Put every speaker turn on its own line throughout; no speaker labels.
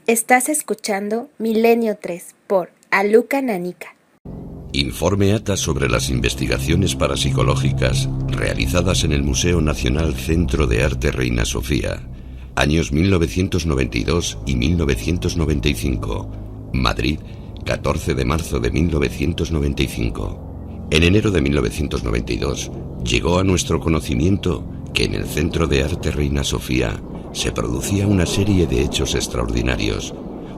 Estás escuchando Milenio 3 por Aluka Nanika.
Informe ATA sobre las investigaciones parapsicológicas realizadas en el Museo Nacional Centro de Arte Reina Sofía, años 1992 y 1995, Madrid, 14 de marzo de 1995. En enero de 1992 llegó a nuestro conocimiento que en el Centro de Arte Reina Sofía se producía una serie de hechos extraordinarios,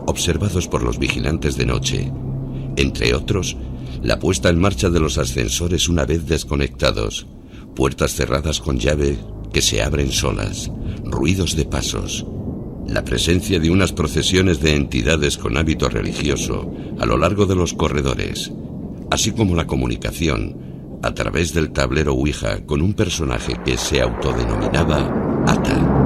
observados por los vigilantes de noche, entre otros, la puesta en marcha de los ascensores una vez desconectados, puertas cerradas con llave que se abren solas, ruidos de pasos, la presencia de unas procesiones de entidades con hábito religioso a lo largo de los corredores, así como la comunicación a través del tablero Ouija con un personaje que se autodenominaba Ata.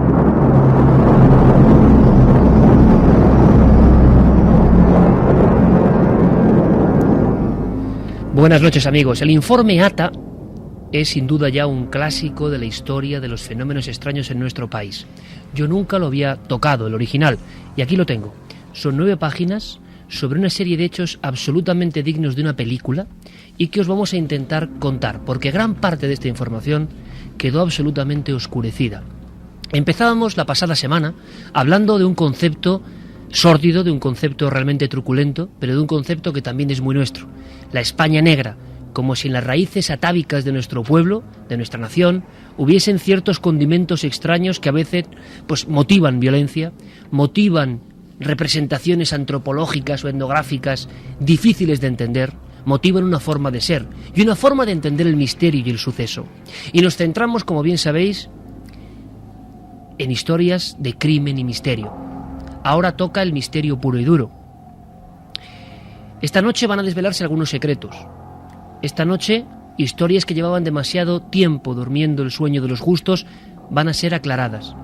Buenas noches, amigos. El informe ATA es sin duda ya un clásico de la historia de los fenómenos extraños en nuestro país. Yo nunca lo había tocado, el original, y aquí lo tengo. Son 9 páginas sobre una serie de hechos absolutamente dignos de una película y que os vamos a intentar contar, porque gran parte de esta información quedó absolutamente oscurecida. Empezábamos la pasada semana hablando de un concepto sórdido, de un concepto realmente truculento, pero de un concepto que también es muy nuestro, la España negra, como si en las raíces atávicas de nuestro pueblo, de nuestra nación, hubiesen ciertos condimentos extraños que a veces pues motivan violencia, motivan representaciones antropológicas o etnográficas difíciles de entender, motivan una forma de ser y una forma de entender el misterio y el suceso. Y nos centramos, como bien sabéis, en historias de crimen y misterio. Ahora toca el misterio puro y duro. Esta noche van a desvelarse algunos secretos. Esta noche, historias que llevaban demasiado tiempo durmiendo el sueño de los justos van a ser aclaradas.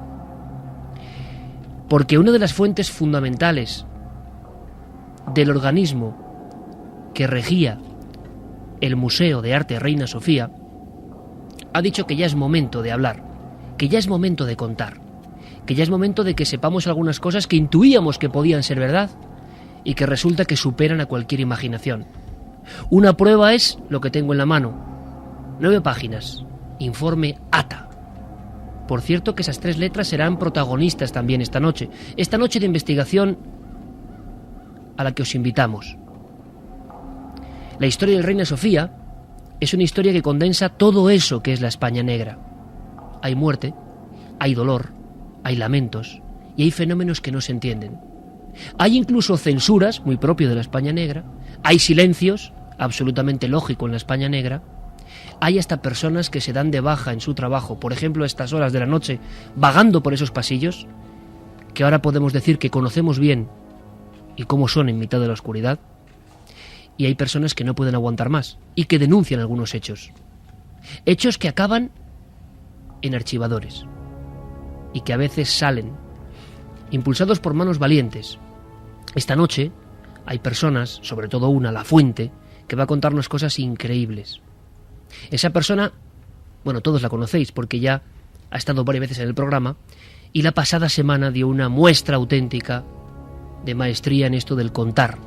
Porque una de las fuentes fundamentales del organismo que regía el Museo de Arte Reina Sofía ha dicho que ya es momento de hablar, que ya es momento de contar, que ya es momento de que sepamos algunas cosas que intuíamos que podían ser verdad y que resulta que superan a cualquier imaginación. Una prueba es lo que tengo en la mano. 9 páginas. Informe ATA. Por cierto que esas 3 letras serán protagonistas también esta noche de investigación a la que os invitamos. La historia del Reina Sofía es una historia que condensa todo eso que es la España negra. Hay muerte, hay dolor, hay lamentos y hay fenómenos que no se entienden. Hay incluso censuras, muy propio de la España negra, hay silencios, absolutamente lógico en la España negra, hay hasta personas que se dan de baja en su trabajo, por ejemplo a estas horas de la noche, vagando por esos pasillos, que ahora podemos decir que conocemos bien y cómo son en mitad de la oscuridad, y hay personas que no pueden aguantar más y que denuncian algunos hechos. Hechos que acaban en archivadores y que a veces salen, impulsados por manos valientes. Esta noche hay personas, sobre todo una, La Fuente, que va a contarnos cosas increíbles. Esa persona, bueno, todos la conocéis porque ya ha estado varias veces en el programa y la pasada semana dio una muestra auténtica de maestría en esto del contar.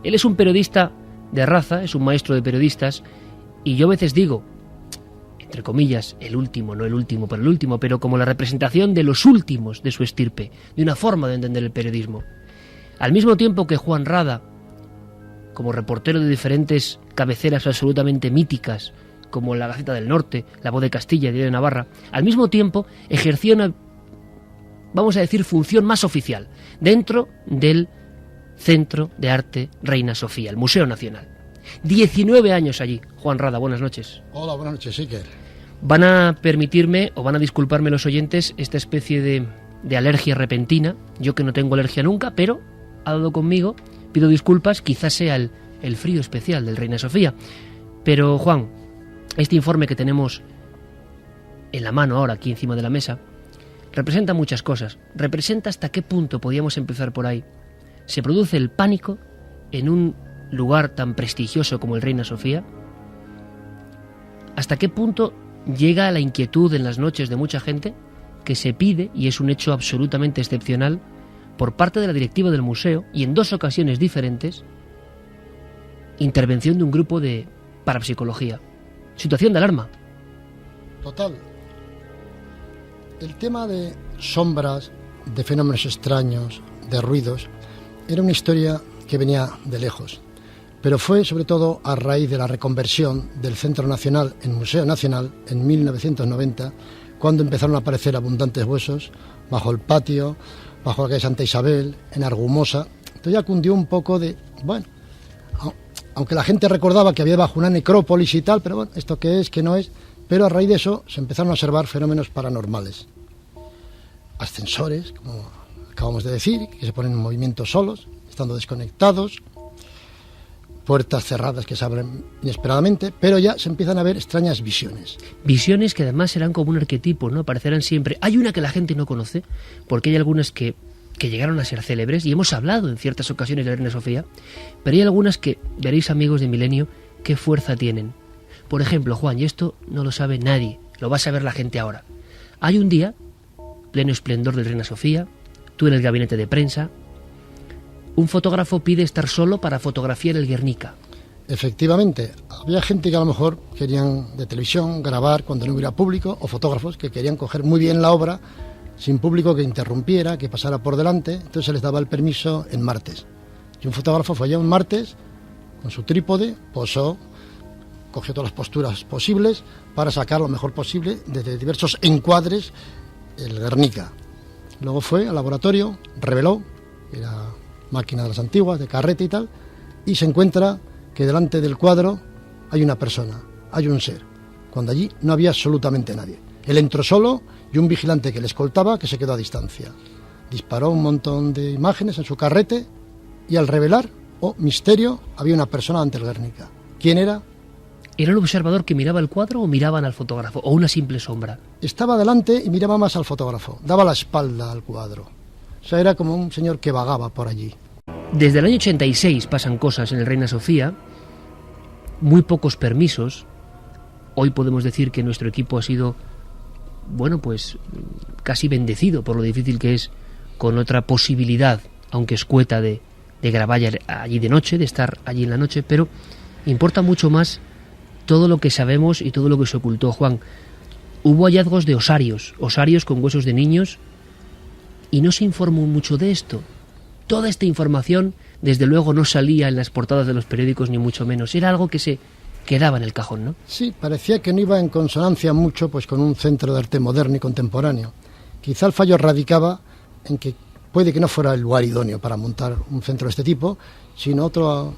Él es un periodista de raza, es un maestro de periodistas y yo a veces digo, entre comillas, el último, no el último, pero el último, pero como la representación de los últimos de su estirpe, de una forma de entender el periodismo. Al mismo tiempo que Juan Rada, como reportero de diferentes cabeceras absolutamente míticas, como La Gaceta del Norte, La Voz de Castilla y Diario de Navarra, al mismo tiempo ejerció una, vamos a decir, función más oficial, dentro del Centro de Arte Reina Sofía, el Museo Nacional. 19 años allí. Juan Rada, buenas noches.
Hola, buenas noches, Iker.
Van a permitirme, o van a disculparme los oyentes, esta especie de alergia repentina. Yo que no tengo alergia nunca, pero ha dado conmigo. Pido disculpas, quizás sea el frío especial del Reina Sofía. Pero, Juan, este informe que tenemos en la mano ahora, aquí encima de la mesa, representa muchas cosas. Representa hasta qué punto podíamos empezar por ahí. Se produce el pánico en un lugar tan prestigioso como el Reina Sofía. ¿Hasta qué punto llega la inquietud en las noches de mucha gente que se pide, y es un hecho absolutamente excepcional, por parte de la directiva del museo, y en 2 ocasiones diferentes, intervención de un grupo de parapsicología. Situación de alarma.
Total. El tema de sombras, de fenómenos extraños, de ruidos, era una historia que venía de lejos, pero fue sobre todo a raíz de la reconversión del Centro Nacional en Museo Nacional en 1990, cuando empezaron a aparecer abundantes huesos bajo el patio, bajo la calle Santa Isabel, en Argumosa. Entonces ya cundió un poco de, bueno, aunque la gente recordaba que había bajo una necrópolis y tal, pero bueno, esto qué es, qué no es, pero a raíz de eso se empezaron a observar fenómenos paranormales. Ascensores, como acabamos de decir, que se ponen en movimiento solos, estando desconectados, puertas cerradas que se abren inesperadamente, pero ya se empiezan a ver extrañas visiones.
Visiones que además serán como un arquetipo, ¿no? Aparecerán siempre. Hay una que la gente no conoce, porque hay algunas que llegaron a ser célebres, y hemos hablado en ciertas ocasiones de la Reina Sofía, pero hay algunas que, veréis amigos de Milenio, qué fuerza tienen. Por ejemplo, Juan, y esto no lo sabe nadie, lo va a saber la gente ahora. Hay un día, pleno esplendor de la Reina Sofía, tú en el gabinete de prensa, un fotógrafo pide estar solo para fotografiar el Guernica.
Efectivamente, había gente que a lo mejor querían de televisión grabar cuando no hubiera público, o fotógrafos que querían coger muy bien la obra sin público que interrumpiera, que pasara por delante. Entonces se les daba el permiso en martes. Y un fotógrafo fue allá un martes con su trípode, posó, cogió todas las posturas posibles para sacar lo mejor posible desde diversos encuadres el Guernica. Luego fue al laboratorio, reveló, era máquina de las antiguas, de carrete y tal, y se encuentra que delante del cuadro hay una persona, hay un ser, cuando allí no había absolutamente nadie. Él entró solo y un vigilante que le escoltaba, que se quedó a distancia. Disparó un montón de imágenes en su carrete y al revelar, oh misterio, había una persona ante el Guernica. ¿Quién era?
¿Era el observador que miraba el cuadro o miraban al fotógrafo? ¿O una simple sombra?
Estaba delante y miraba más al fotógrafo, daba la espalda al cuadro. O sea, era como un señor que vagaba por allí.
Desde el año 86 pasan cosas en el Reina Sofía, muy pocos permisos. Hoy podemos decir que nuestro equipo ha sido, bueno, pues casi bendecido por lo difícil que es, con otra posibilidad, aunque escueta, de grabar allí de noche, de estar allí en la noche, pero importa mucho más todo lo que sabemos y todo lo que se ocultó, Juan. Hubo hallazgos de osarios con huesos de niños, y no se informó mucho de esto. Toda esta información, desde luego, no salía en las portadas de los periódicos, ni mucho menos. Era algo que se quedaba en el cajón, ¿no?
Sí, parecía que no iba en consonancia mucho pues con un centro de arte moderno y contemporáneo. Quizá el fallo radicaba en que puede que no fuera el lugar idóneo para montar un centro de este tipo, sino otro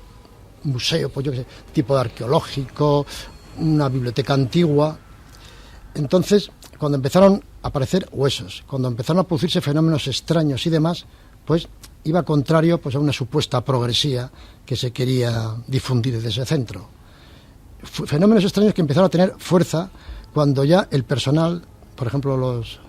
museo, pues yo qué sé, tipo de arqueológico, una biblioteca antigua. Entonces, cuando empezaron a aparecer huesos, cuando empezaron a producirse fenómenos extraños y demás, pues iba contrario pues a una supuesta progresía que se quería difundir desde ese centro. Fenómenos extraños que empezaron a tener fuerza cuando ya el personal, por ejemplo los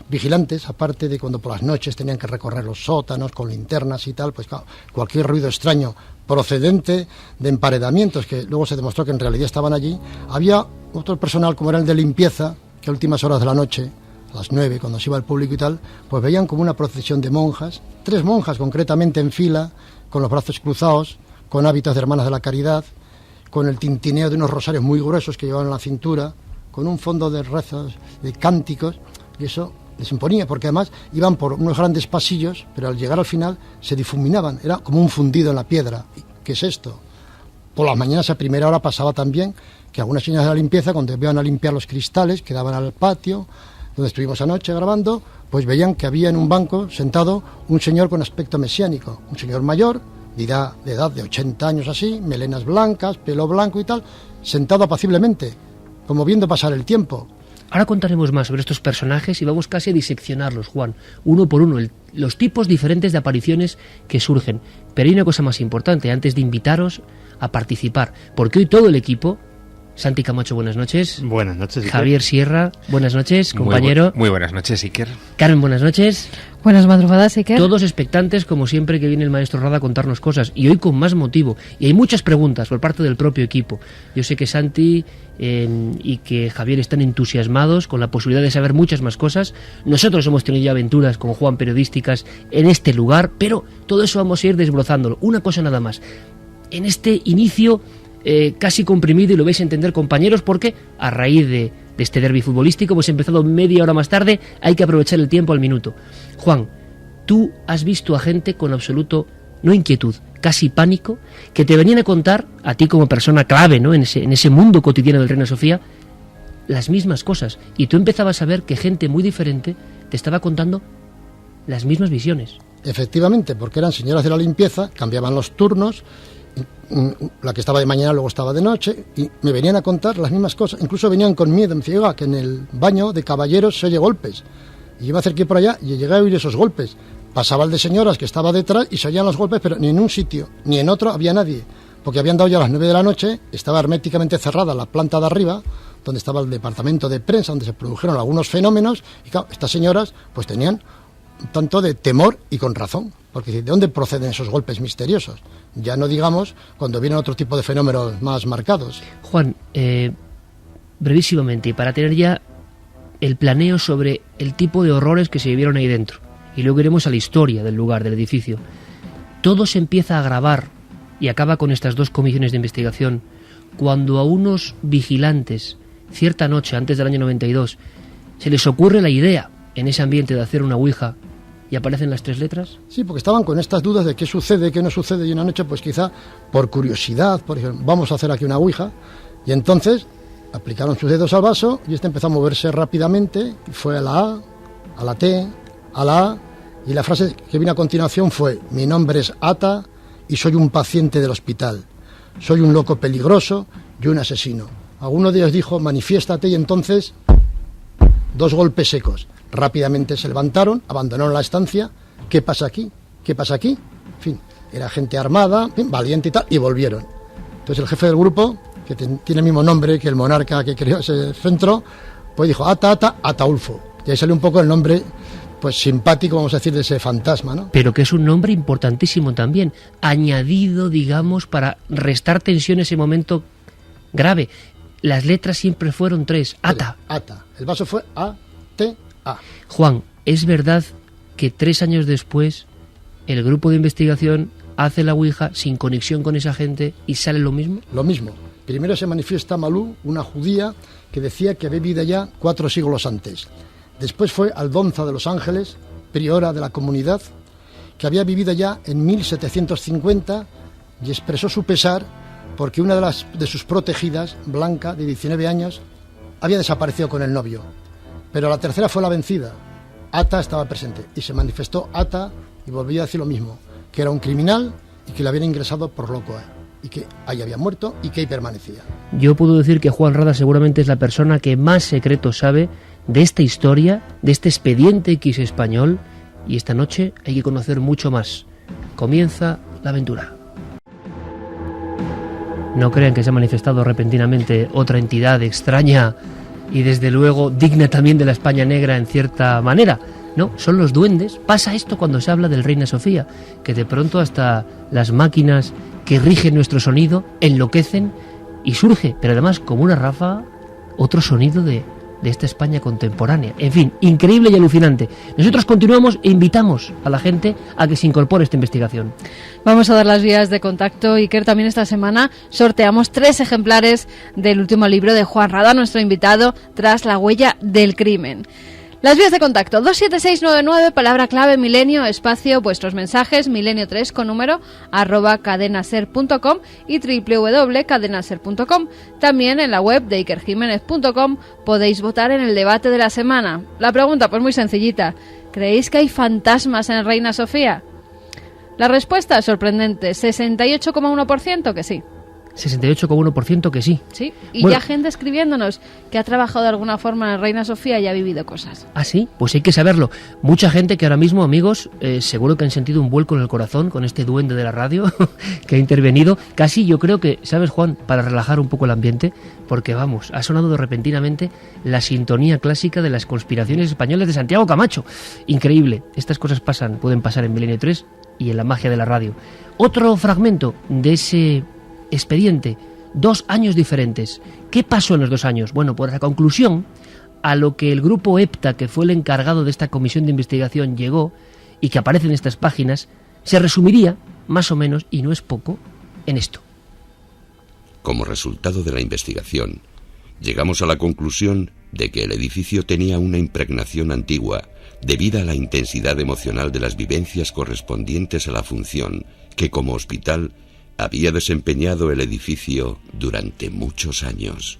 vigilantes, aparte de cuando por las noches tenían que recorrer los sótanos con linternas y tal, pues claro, cualquier ruido extraño procedente de emparedamientos, que luego se demostró que en realidad estaban allí, había otro personal como era el de limpieza, que a últimas horas de la noche, a las 9, cuando se iba el público y tal, pues veían como una procesión de monjas, 3 monjas concretamente en fila, con los brazos cruzados, con hábitos de hermanas de la caridad, con el tintineo de unos rosarios muy gruesos que llevaban en la cintura, con un fondo de rezos, de cánticos, y eso les imponía, porque además iban por unos grandes pasillos, pero al llegar al final se difuminaban, era como un fundido en la piedra. ¿Qué es esto? Por las mañanas a primera hora pasaba también que algunas señoras de la limpieza, cuando iban a limpiar los cristales que daban al patio, donde estuvimos anoche grabando, pues veían que había en un banco sentado un señor con aspecto mesiánico, un señor mayor, de edad de 80 años así, melenas blancas, pelo blanco y tal, sentado apaciblemente, como viendo pasar el tiempo.
Ahora contaremos más sobre estos personajes y vamos casi a diseccionarlos, Juan, uno por uno, los tipos diferentes de apariciones que surgen. Pero hay una cosa más importante, antes de invitaros a participar, porque hoy todo el equipo Santi Camacho, buenas noches.
Buenas noches, Iker.
Javier Sierra, buenas noches, compañero.
Muy buenas noches, Iker.
Carmen, buenas noches.
Buenas madrugadas, Iker.
Todos expectantes, como siempre, que viene el maestro Rada a contarnos cosas. Y hoy con más motivo. Y hay muchas preguntas por parte del propio equipo. Yo sé que Santi y que Javier están entusiasmados con la posibilidad de saber muchas más cosas. Nosotros hemos tenido ya aventuras con Juan periodísticas en este lugar, pero todo eso vamos a ir desbrozándolo. Una cosa nada más. En este inicio casi comprimido, y lo vais a entender, compañeros, porque a raíz de este derbi futbolístico hemos empezado media hora más tarde, hay que aprovechar el tiempo al minuto. Juan, tú has visto a gente con absoluto, no inquietud, casi pánico, que te venían a contar, a ti como persona clave, ¿no?, en ese mundo cotidiano del Reina Sofía, las mismas cosas, y tú empezabas a ver que gente muy diferente te estaba contando las mismas visiones.
Efectivamente, porque eran señoras de la limpieza, cambiaban los turnos, la que estaba de mañana luego estaba de noche, y me venían a contar las mismas cosas. Incluso venían con miedo, me decían, oiga, que en el baño de caballeros se oye golpes. Y yo me acerqué por allá y llegué a oír esos golpes. Pasaba el de señoras que estaba detrás y se oían los golpes, pero ni en un sitio ni en otro había nadie, porque habían dado ya las 9 de la noche, estaba herméticamente cerrada la planta de arriba, donde estaba el departamento de prensa, donde se produjeron algunos fenómenos, y claro, estas señoras pues tenían un tanto de temor, y con razón, porque ¿de dónde proceden esos golpes misteriosos? Ya no digamos cuando vienen otro tipo de fenómenos más marcados.
Juan, brevísimamente, y para tener ya el planeo sobre el tipo de horrores que se vivieron ahí dentro, y luego iremos a la historia del lugar, del edificio. Todo se empieza a agravar y acaba con estas dos comisiones de investigación cuando a unos vigilantes, cierta noche antes del año 92, se les ocurre la idea en ese ambiente de hacer una ouija, y aparecen las 3 letras.
Sí, porque estaban con estas dudas de qué sucede, qué no sucede, y una noche pues quizá por curiosidad, por ejemplo, vamos a hacer aquí una ouija, y entonces aplicaron sus dedos al vaso y este empezó a moverse rápidamente, y fue a la A, a la T, a la A, y la frase que vino a continuación fue: mi nombre es Ata y soy un paciente del hospital, soy un loco peligroso y un asesino. Alguno de ellos dijo: manifiéstate, y entonces 2 golpes secos. Rápidamente se levantaron, abandonaron la estancia. ¿Qué pasa aquí? ¿Qué pasa aquí? En fin, era gente armada, en fin, valiente y tal, y volvieron. Entonces el jefe del grupo, que tiene el mismo nombre que el monarca que creó ese centro, pues dijo: Ataulfo. Y ahí salió un poco el nombre, pues simpático, vamos a decir, de ese fantasma, ¿no?
Pero que es un nombre importantísimo también, añadido, digamos, para restar tensión en ese momento grave. Las letras siempre fueron 3, Ata.
Ata. El vaso fue A-T-A.
Juan, ¿es verdad que 3 años después el grupo de investigación hace la ouija sin conexión con esa gente y sale lo mismo?
Lo mismo. Primero se manifiesta Malú, una judía que decía que había vivido ya 4 siglos antes. Después fue Aldonza de los Ángeles, priora de la comunidad, que había vivido ya en 1750 y expresó su pesar porque una de sus protegidas, Blanca, de 19 años, había desaparecido con el novio. Pero la tercera fue la vencida. Ata estaba presente y se manifestó Ata y volvía a decir lo mismo, que era un criminal y que le habían ingresado por loco, y que ahí había muerto y que ahí permanecía.
Yo puedo decir que Juan Rada seguramente es la persona que más secretos sabe de esta historia, de este expediente X español, y esta noche hay que conocer mucho más. Comienza la aventura. No crean que se ha manifestado repentinamente otra entidad extraña y desde luego digna también de la España negra en cierta manera. No, son los duendes. Pasa esto cuando se habla del Reina Sofía, que de pronto hasta las máquinas que rigen nuestro sonido enloquecen y surge, pero además como una ráfaga, otro sonido de esta España contemporánea. En fin, increíble y alucinante. Nosotros continuamos e invitamos a la gente a que se incorpore a esta investigación.
Vamos a dar las vías de contacto. Iker, también esta semana sorteamos 3 ejemplares del último libro de Juan Rada, nuestro invitado, Tras la huella del crimen. Las vías de contacto: 27699, palabra clave milenio, espacio, vuestros mensajes, milenio3 con número, @cadenaser.com y www.cadenaser.com. También en la web de ikerjimenez.com podéis votar en el debate de la semana. La pregunta, pues muy sencillita: ¿creéis que hay fantasmas en Reina Sofía? La respuesta es sorprendente, 68,1% que sí.
68,1% que sí.
Sí, y
Bueno.
ya gente escribiéndonos que ha trabajado de alguna forma en Reina Sofía y ha vivido cosas.
¿Ah, sí? Pues hay que saberlo. Mucha gente que ahora mismo, amigos, seguro que han sentido un vuelco en el corazón con este duende de la radio que ha intervenido. Casi yo creo que, ¿sabes, Juan? Para relajar un poco el ambiente, porque vamos, ha sonado repentinamente la sintonía clásica de las conspiraciones españolas de Santiago Camacho. Increíble. Estas cosas pueden pasar en Milenio 3 y en la magia de la radio. Otro fragmento de ese expediente, 2 años diferentes. ¿Qué pasó en los 2 años? Bueno, por la conclusión a lo que el grupo EPTA, que fue el encargado de esta comisión de investigación, llegó, y que aparece en estas páginas, se resumiría, más o menos, y no es poco, en esto.
Como resultado de la investigación, llegamos a la conclusión de que el edificio tenía una impregnación antigua debido a la intensidad emocional de las vivencias correspondientes a la función que como hospital había desempeñado el edificio durante muchos años.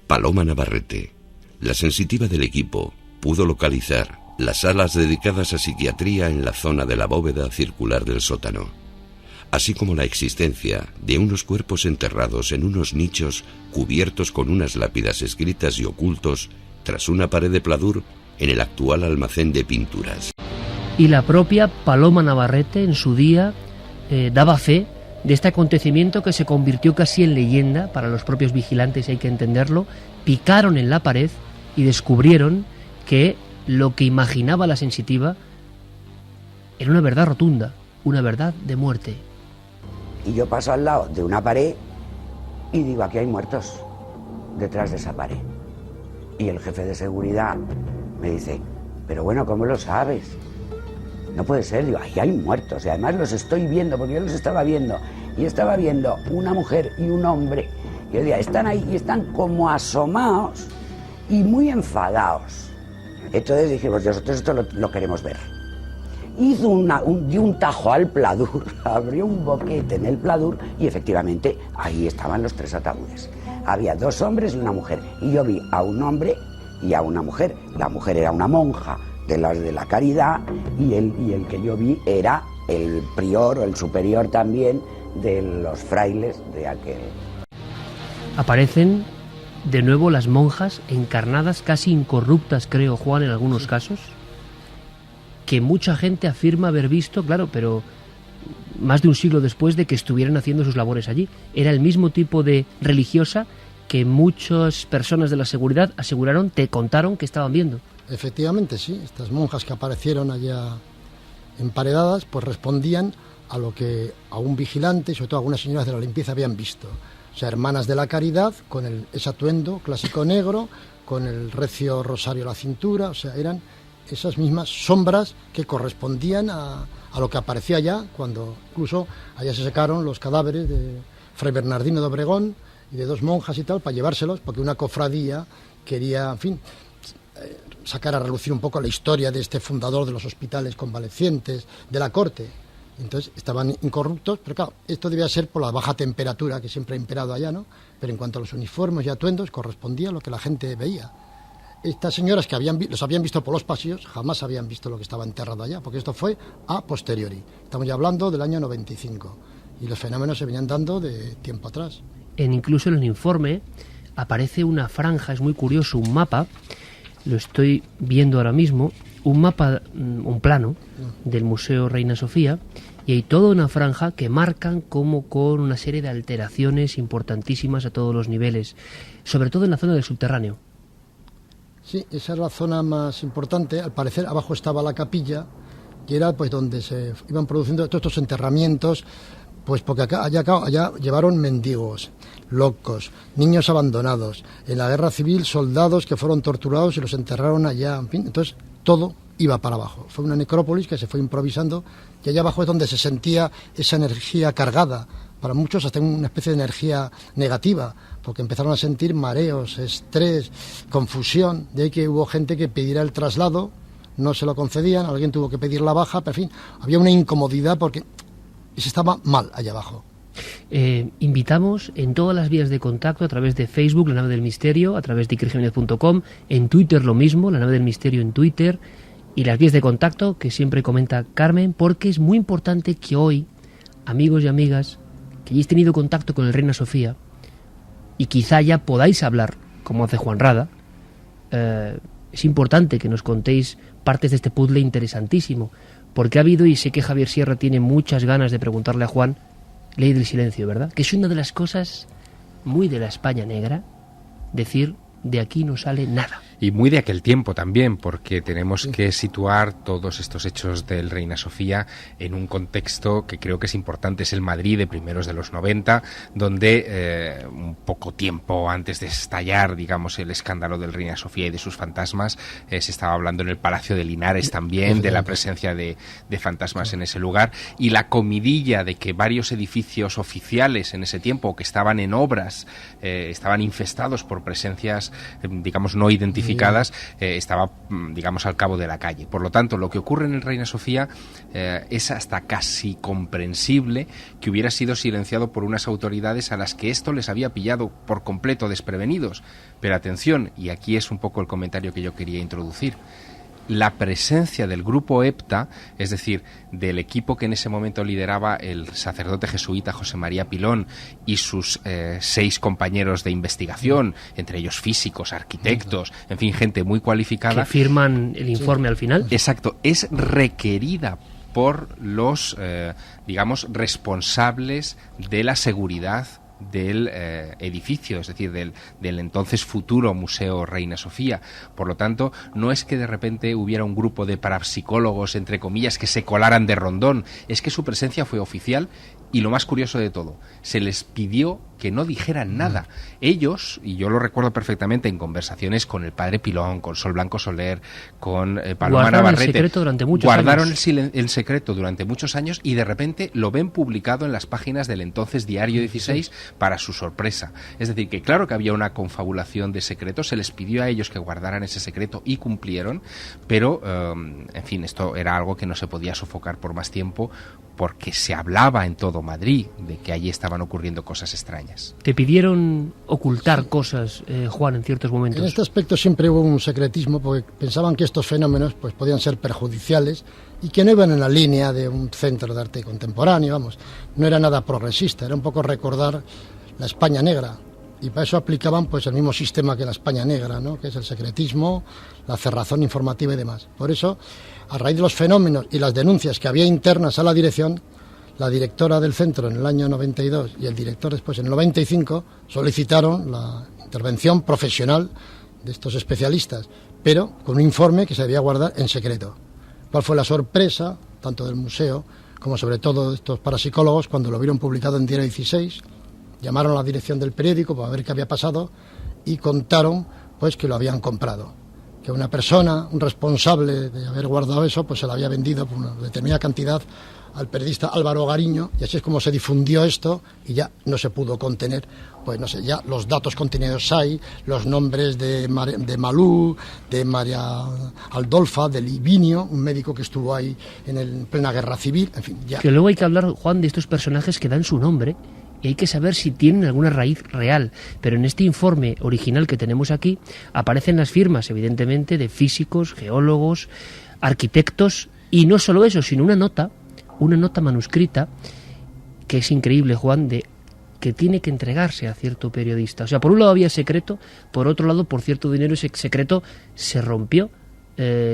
Paloma Navarrete, la sensitiva del equipo, pudo localizar las salas dedicadas a psiquiatría en la zona de la bóveda circular del sótano, así como la existencia de unos cuerpos enterrados en unos nichos cubiertos con unas lápidas escritas y ocultos tras una pared de pladur en el actual almacén de pinturas.
Y la propia Paloma Navarrete en su día daba fe de este acontecimiento que se convirtió casi en leyenda para los propios vigilantes, hay que entenderlo. Picaron en la pared y descubrieron que lo que imaginaba la sensitiva era una verdad rotunda, una verdad de muerte.
Y yo paso al lado de una pared y digo, aquí hay muertos detrás de esa pared. Y el jefe de seguridad me dice, pero bueno, ¿cómo lo sabes? No puede ser. Digo, ahí hay muertos, y además los estoy viendo, porque yo los estaba viendo, y estaba viendo una mujer y un hombre, y yo decía, están ahí y están como asomados y muy enfadados. Entonces dije, pues nosotros esto lo queremos ver. Hizo dio un tajo al pladur, abrió un boquete en el pladur y efectivamente ahí estaban los 3 ataúdes. Había 2 hombres y una mujer, y yo vi a un hombre y a una mujer. La mujer era una monja de las de la Caridad, y el que yo vi era el prior o el superior también de los frailes de aquel.
Aparecen de nuevo las monjas encarnadas, casi incorruptas, creo, Juan, en algunos casos, que mucha gente afirma haber visto, claro, pero más de un siglo después de que estuvieran haciendo sus labores allí. Era el mismo tipo de religiosa que muchas personas de la seguridad aseguraron, te contaron que estaban viendo.
Efectivamente, sí. Estas monjas que aparecieron allá emparedadas, pues respondían a lo que a un vigilante y sobre todo algunas señoras de la limpieza habían visto. O sea, hermanas de la Caridad, con ese atuendo clásico negro, con el recio rosario a la cintura, o sea, eran esas mismas sombras que correspondían a lo que aparecía allá, cuando incluso allá se sacaron los cadáveres de Fray Bernardino de Obregón y de 2 monjas y tal, para llevárselos, porque una cofradía quería, en fin, sacar a relucir un poco la historia de este fundador de los hospitales convalecientes de la corte. Entonces estaban incorruptos, pero claro, esto debía ser por la baja temperatura que siempre ha imperado allá, ¿no? Pero en cuanto a los uniformes y atuendos, correspondía a lo que la gente veía. Estas señoras que los habían visto por los pasillos, jamás habían visto lo que estaba enterrado allá, porque esto fue a posteriori. Estamos ya hablando del año 95, y los fenómenos se venían dando de tiempo atrás.
Incluso en el informe aparece una franja, es muy curioso, un mapa, lo estoy viendo ahora mismo, un mapa, un plano del Museo Reina Sofía, y hay toda una franja que marcan como con una serie de alteraciones importantísimas a todos los niveles, sobre todo en la zona del subterráneo.
Sí, esa es la zona más importante. Al parecer abajo estaba la capilla, y era pues donde se iban produciendo todos estos enterramientos, pues porque allá llevaron mendigos, locos, niños abandonados, en la guerra civil soldados que fueron torturados y los enterraron allá, en fin, entonces todo iba para abajo. Fue una necrópolis que se fue improvisando, y allá abajo es donde se sentía esa energía cargada, para muchos hasta una especie de energía negativa, porque empezaron a sentir mareos, estrés, confusión. De ahí que hubo gente que pidiera el traslado, no se lo concedían, alguien tuvo que pedir la baja, pero en fin, había una incomodidad porque se estaba mal allá abajo.
Invitamos en todas las vías de contacto, a través de Facebook, La Nave del Misterio, a través de ikerjimenez.com, en Twitter lo mismo, La Nave del Misterio en Twitter, y las vías de contacto que siempre comenta Carmen, porque es muy importante que hoy, amigos y amigas, que hayáis tenido contacto con el Reina Sofía y quizá ya podáis hablar, como hace Juan Rada. Es importante que nos contéis partes de este puzzle interesantísimo, porque ha habido, y sé que Javier Sierra tiene muchas ganas de preguntarle a Juan, ley del silencio, ¿verdad? Que es una de las cosas muy de la España negra, decir, de aquí no sale nada.
Y muy de aquel tiempo también, porque tenemos que situar todos estos hechos del Reina Sofía en un contexto que creo que es importante. Es el Madrid de primeros de los 90, donde un poco tiempo antes de estallar, digamos, el escándalo del Reina Sofía y de sus fantasmas, se estaba hablando en el Palacio de Linares también de la presencia de fantasmas en ese lugar, y la comidilla de que varios edificios oficiales en ese tiempo que estaban en obras, estaban infestados por presencias, digamos, no identificadas, estaba, digamos, al cabo de la calle. Por lo tanto, lo que ocurre en el Reina Sofía es hasta casi comprensible que hubiera sido silenciado por unas autoridades a las que esto les había pillado por completo desprevenidos. Pero atención, y aquí es un poco el comentario que yo quería introducir, la presencia del grupo EPTA, es decir, del equipo que en ese momento lideraba el sacerdote jesuita José María Pilón y sus 6 compañeros de investigación, entre ellos físicos, arquitectos, en fin, gente muy cualificada.
Que firman el informe al final.
Exacto, es requerida por los, digamos, responsables de la seguridad del edificio, es decir, del entonces futuro Museo Reina Sofía. Por lo tanto, no es que de repente hubiera un grupo de parapsicólogos, entre comillas, que se colaran de rondón, es que su presencia fue oficial. Y lo más curioso de todo, se les pidió que no dijeran nada. Ellos, y yo lo recuerdo perfectamente en conversaciones con el padre Pilón, con Sol Blanco Soler, con Paloma Navarrete,
el secreto durante muchos
guardaron
años.
el secreto durante muchos años, y de repente lo ven publicado en las páginas del entonces Diario 16 para su sorpresa. Es decir, que claro que había una confabulación de secretos, se les pidió a ellos que guardaran ese secreto y cumplieron, pero, en fin, esto era algo que no se podía sofocar por más tiempo, porque se hablaba en todo Madrid de que allí estaban ocurriendo cosas extrañas.
¿Te pidieron ocultar cosas, Juan, en ciertos momentos?
En este aspecto siempre hubo un secretismo, porque pensaban que estos fenómenos pues podían ser perjudiciales y que no iban en la línea de un centro de arte contemporáneo, vamos, no era nada progresista, era un poco recordar la España negra. Y para eso aplicaban pues el mismo sistema que la España negra, ¿no?, que es el secretismo, la cerrazón informativa y demás. Por eso, a raíz de los fenómenos y las denuncias que había internas a la dirección, la directora del centro en el año 92 y el director después en el 95 solicitaron la intervención profesional de estos especialistas, pero con un informe que se debía guardar en secreto. ¿Cuál fue la sorpresa, tanto del museo como sobre todo de estos parapsicólogos, cuando lo vieron publicado en Diario 16? Llamaron a la dirección del periódico para ver qué había pasado y contaron pues que lo habían comprado, que una persona, un responsable de haber guardado eso, pues se lo había vendido por una determinada cantidad al periodista Álvaro Gariño, y así es como se difundió esto y ya no se pudo contener, pues no sé, ya los datos contenidos hay, los nombres de Malú, de María Aldolfa, de Livinio, un médico que estuvo ahí en plena guerra civil, en fin, ya.
Que luego hay que hablar, Juan, de estos personajes que dan su nombre, y hay que saber si tienen alguna raíz real. Pero en este informe original que tenemos aquí aparecen las firmas, evidentemente, de físicos, geólogos, arquitectos, y no solo eso, sino una nota manuscrita que es increíble, Juan, de que tiene que entregarse a cierto periodista. O sea, por un lado había secreto, por otro lado, por cierto dinero, ese secreto se rompió,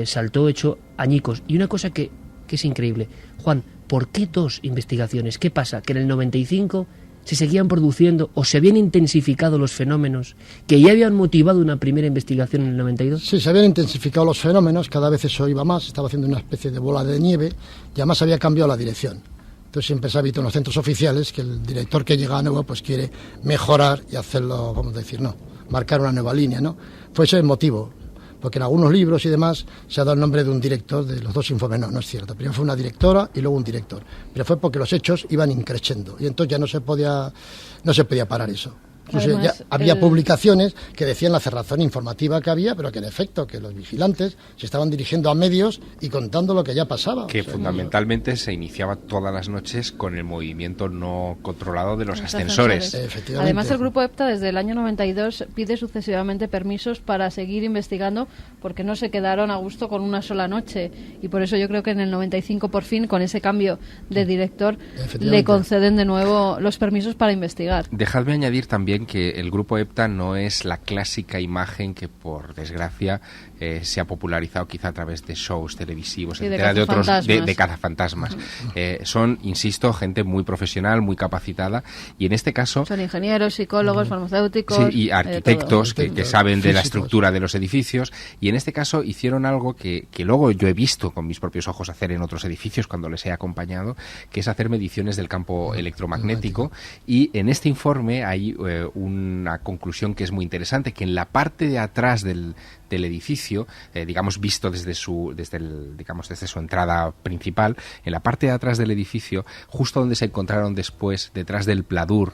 saltó hecho añicos. Y una cosa que es increíble, Juan, ¿por qué 2 investigaciones? ¿Qué pasa? ¿Que en el 95 se seguían produciendo o se habían intensificado los fenómenos que ya habían motivado una primera investigación en el 92?
Sí, se habían intensificado los fenómenos, cada vez eso iba más, estaba haciendo una especie de bola de nieve y además había cambiado la dirección. Entonces siempre se ha visto en los centros oficiales que el director que llega a nuevo pues quiere mejorar y hacerlo, vamos a decir, no, marcar una nueva línea, ¿no? Fue ese el motivo, porque en algunos libros y demás se ha dado el nombre de un director de los 2 informes. No es cierto. Primero fue una directora y luego un director. Pero fue porque los hechos iban increciendo y entonces ya no se podía parar eso. Incluso
Además,
había publicaciones que decían la cerrazón informativa que había, pero que en efecto, que los vigilantes se estaban dirigiendo a medios y contando lo que ya pasaba.
Que fundamentalmente se iniciaba todas las noches con el movimiento no controlado de los ascensores.
Efectivamente.
Además, el grupo EPTA desde el año 92 pide sucesivamente permisos para seguir investigando, porque no se quedaron a gusto con una sola noche, y por eso yo creo que en el 95 por fin, con ese cambio de director, le conceden de nuevo los permisos para investigar.
Dejadme añadir también que el grupo EPTA no es la clásica imagen que, por desgracia, se ha popularizado quizá a través de shows televisivos,
Sí,
etcétera, de otros de cazafantasmas.
Uh-huh.
Son, insisto, gente muy profesional, muy capacitada, y en este caso
Son ingenieros, psicólogos, farmacéuticos,
sí, y arquitectos que saben de la
físicos.
estructura de los edificios, y en este caso hicieron algo que luego yo he visto con mis propios ojos hacer en otros edificios cuando les he acompañado, que es hacer mediciones del campo electromagnético, y en este informe hay una conclusión que es muy interesante, que en la parte de atrás del edificio, digamos visto desde su entrada principal, en la parte de atrás del edificio, justo donde se encontraron después, detrás del pladur,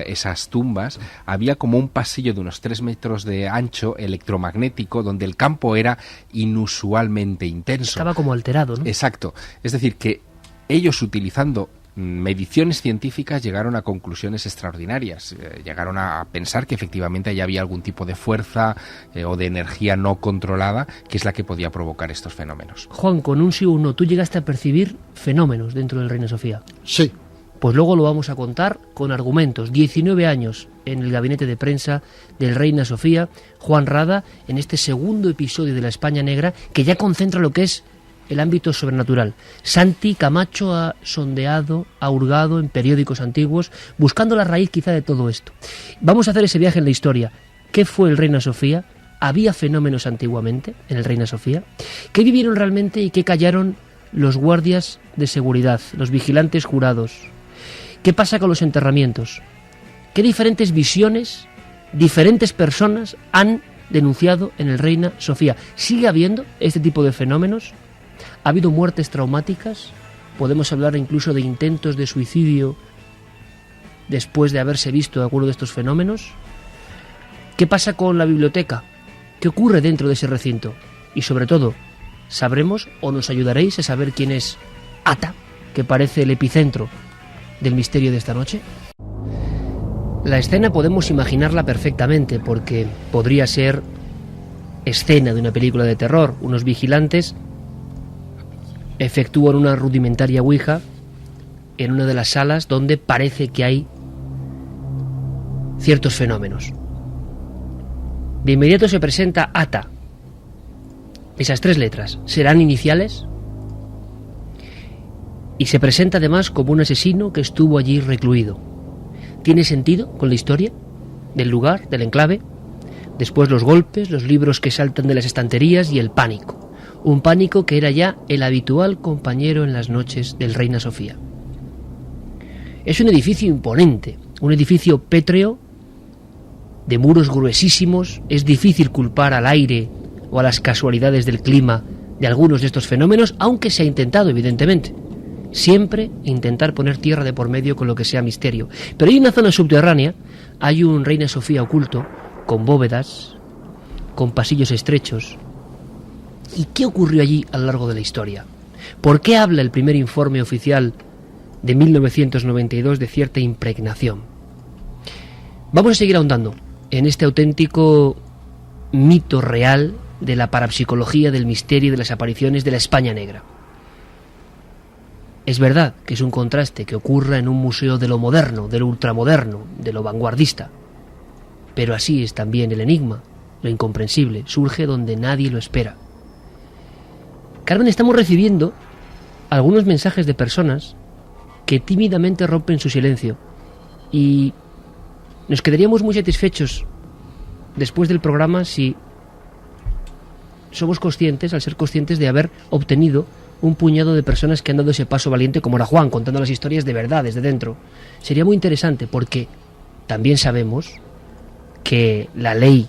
esas tumbas, había como un pasillo de unos 3 metros de ancho electromagnético, donde el campo era inusualmente intenso.
Estaba como alterado, ¿no?
Exacto. Es decir, que ellos, utilizando mediciones científicas, llegaron a conclusiones extraordinarias. Llegaron a pensar que efectivamente allí había algún tipo de fuerza o de energía no controlada, que es la que podía provocar estos fenómenos.
Juan, con un sí o un no, ¿tú llegaste a percibir fenómenos dentro del Reina Sofía?
Sí.
Pues luego lo vamos a contar con argumentos. 19 años en el gabinete de prensa del Reina Sofía, Juan Rada, en este segundo episodio de La España Negra, que ya concentra lo que es el ámbito sobrenatural. Santi Camacho ha sondeado, ha hurgado en periódicos antiguos, buscando la raíz quizá de todo esto. Vamos a hacer ese viaje en la historia. ¿Qué fue el Reina Sofía? ¿Había fenómenos antiguamente en el Reina Sofía? ¿Qué vivieron realmente y qué callaron los guardias de seguridad, los vigilantes jurados? ¿Qué pasa con los enterramientos? ¿Qué diferentes visiones, diferentes personas han denunciado en el Reina Sofía? ¿Sigue habiendo este tipo de fenómenos? ¿Ha habido muertes traumáticas? ¿Podemos hablar incluso de intentos de suicidio después de haberse visto alguno de estos fenómenos? ¿Qué pasa con la biblioteca? ¿Qué ocurre dentro de ese recinto? Y sobre todo, ¿sabremos o nos ayudaréis a saber quién es Ata, que parece el epicentro del misterio de esta noche? La escena podemos imaginarla perfectamente, porque podría ser escena de una película de terror. Unos vigilantes efectúan una rudimentaria ouija en una de las salas donde parece que hay ciertos fenómenos. De inmediato se presenta Ata. Esas 3 letras serán iniciales, y se presenta además como un asesino que estuvo allí recluido. ¿Tiene sentido con la historia del lugar, del enclave? Después los golpes, los libros que saltan de las estanterías y el pánico. Un pánico que era ya el habitual compañero en las noches del Reina Sofía. Es un edificio imponente, un edificio pétreo, de muros gruesísimos. Es difícil culpar al aire o a las casualidades del clima de algunos de estos fenómenos, aunque se ha intentado, evidentemente. Siempre intentar poner tierra de por medio con lo que sea misterio. Pero hay una zona subterránea, hay un Reina Sofía oculto, con bóvedas, con pasillos estrechos. ¿Y qué ocurrió allí a lo largo de la historia? ¿Por qué habla el primer informe oficial de 1992 de cierta impregnación? Vamos a seguir ahondando en este auténtico mito real de la parapsicología, del misterio, de las apariciones de la España Negra. Es verdad que es un contraste que ocurra en un museo de lo moderno, de lo ultramoderno, de lo vanguardista, pero así es también el enigma, lo incomprensible, surge donde nadie lo espera. Carmen, estamos recibiendo algunos mensajes de personas que tímidamente rompen su silencio, y nos quedaríamos muy satisfechos después del programa si somos conscientes, al ser conscientes, de haber obtenido un puñado de personas que han dado ese paso valiente, como era Juan, contando las historias de verdad desde dentro. Sería muy interesante, porque también sabemos que la ley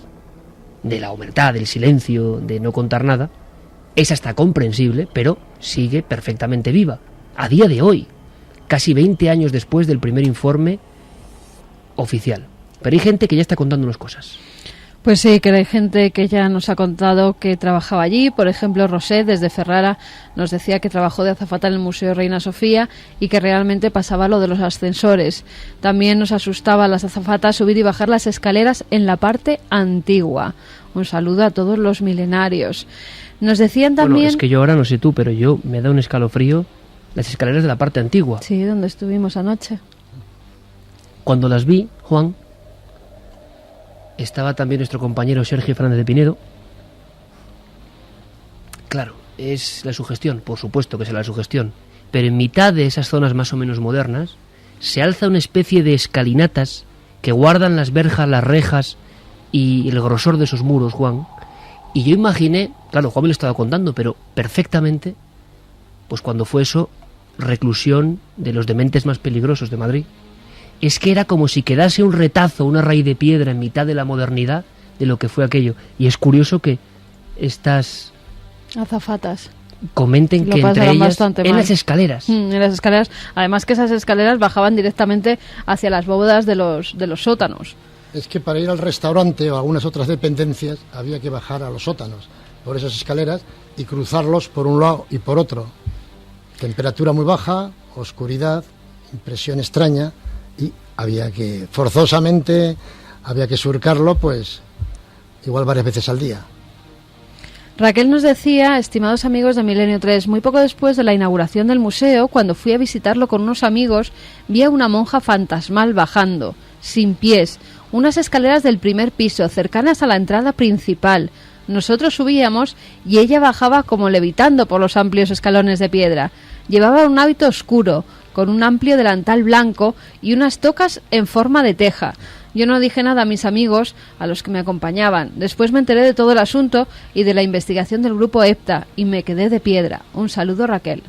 de la omertad, del silencio, de no contar nada, es hasta comprensible, pero sigue perfectamente viva. A día de hoy, casi 20 años después del primer informe oficial. Pero hay gente que ya está contándonos cosas.
Pues sí, que hay gente que ya nos ha contado que trabajaba allí. Por ejemplo, Rosé, desde Ferrara, nos decía que trabajó de azafata en el Museo Reina Sofía y que realmente pasaba lo de los ascensores. También nos asustaba a las azafatas subir y bajar las escaleras en la parte antigua. Un saludo a todos los milenarios. Nos decían también...
Bueno, es que yo ahora no sé tú, pero yo me da un escalofrío las escaleras de la parte antigua.
Sí, donde estuvimos anoche.
Cuando las vi, Juan, estaba también nuestro compañero Sergio Fernández de Pinedo. Claro, es la sugestión, por supuesto que es la sugestión, pero en mitad de esas zonas más o menos modernas se alza una especie de escalinatas que guardan las verjas, las rejas y el grosor de esos muros, Juan. Y yo imaginé, claro, Juan me lo estaba contando, pero perfectamente, pues cuando fue eso, reclusión de los dementes más peligrosos de Madrid. Es que era como si quedase un retazo, una raíz de piedra en mitad de la modernidad de lo que fue aquello. Y es curioso que estas
azafatas
comenten que entre ellas en las escaleras.
En las escaleras, además que esas escaleras bajaban directamente hacia las bóvedas de los sótanos.
Es que para ir al restaurante o a algunas otras dependencias había que bajar a los sótanos por esas escaleras y cruzarlos por un lado y por otro. Temperatura muy baja, oscuridad, impresión extraña, y había que, forzosamente, había que surcarlo, pues, igual varias veces al día.
Raquel nos decía, estimados amigos de Milenio 3, muy poco después de la inauguración del museo, cuando fui a visitarlo con unos amigos, vi a una monja fantasmal bajando, sin pies, unas escaleras del primer piso, cercanas a la entrada principal. Nosotros subíamos y ella bajaba como levitando por los amplios escalones de piedra. Llevaba un hábito oscuro, con un amplio delantal blanco y unas tocas en forma de teja. Yo no dije nada a mis amigos, a los que me acompañaban. Después me enteré de todo el asunto y de la investigación del grupo EPTA y me quedé de piedra. Un saludo, Raquel.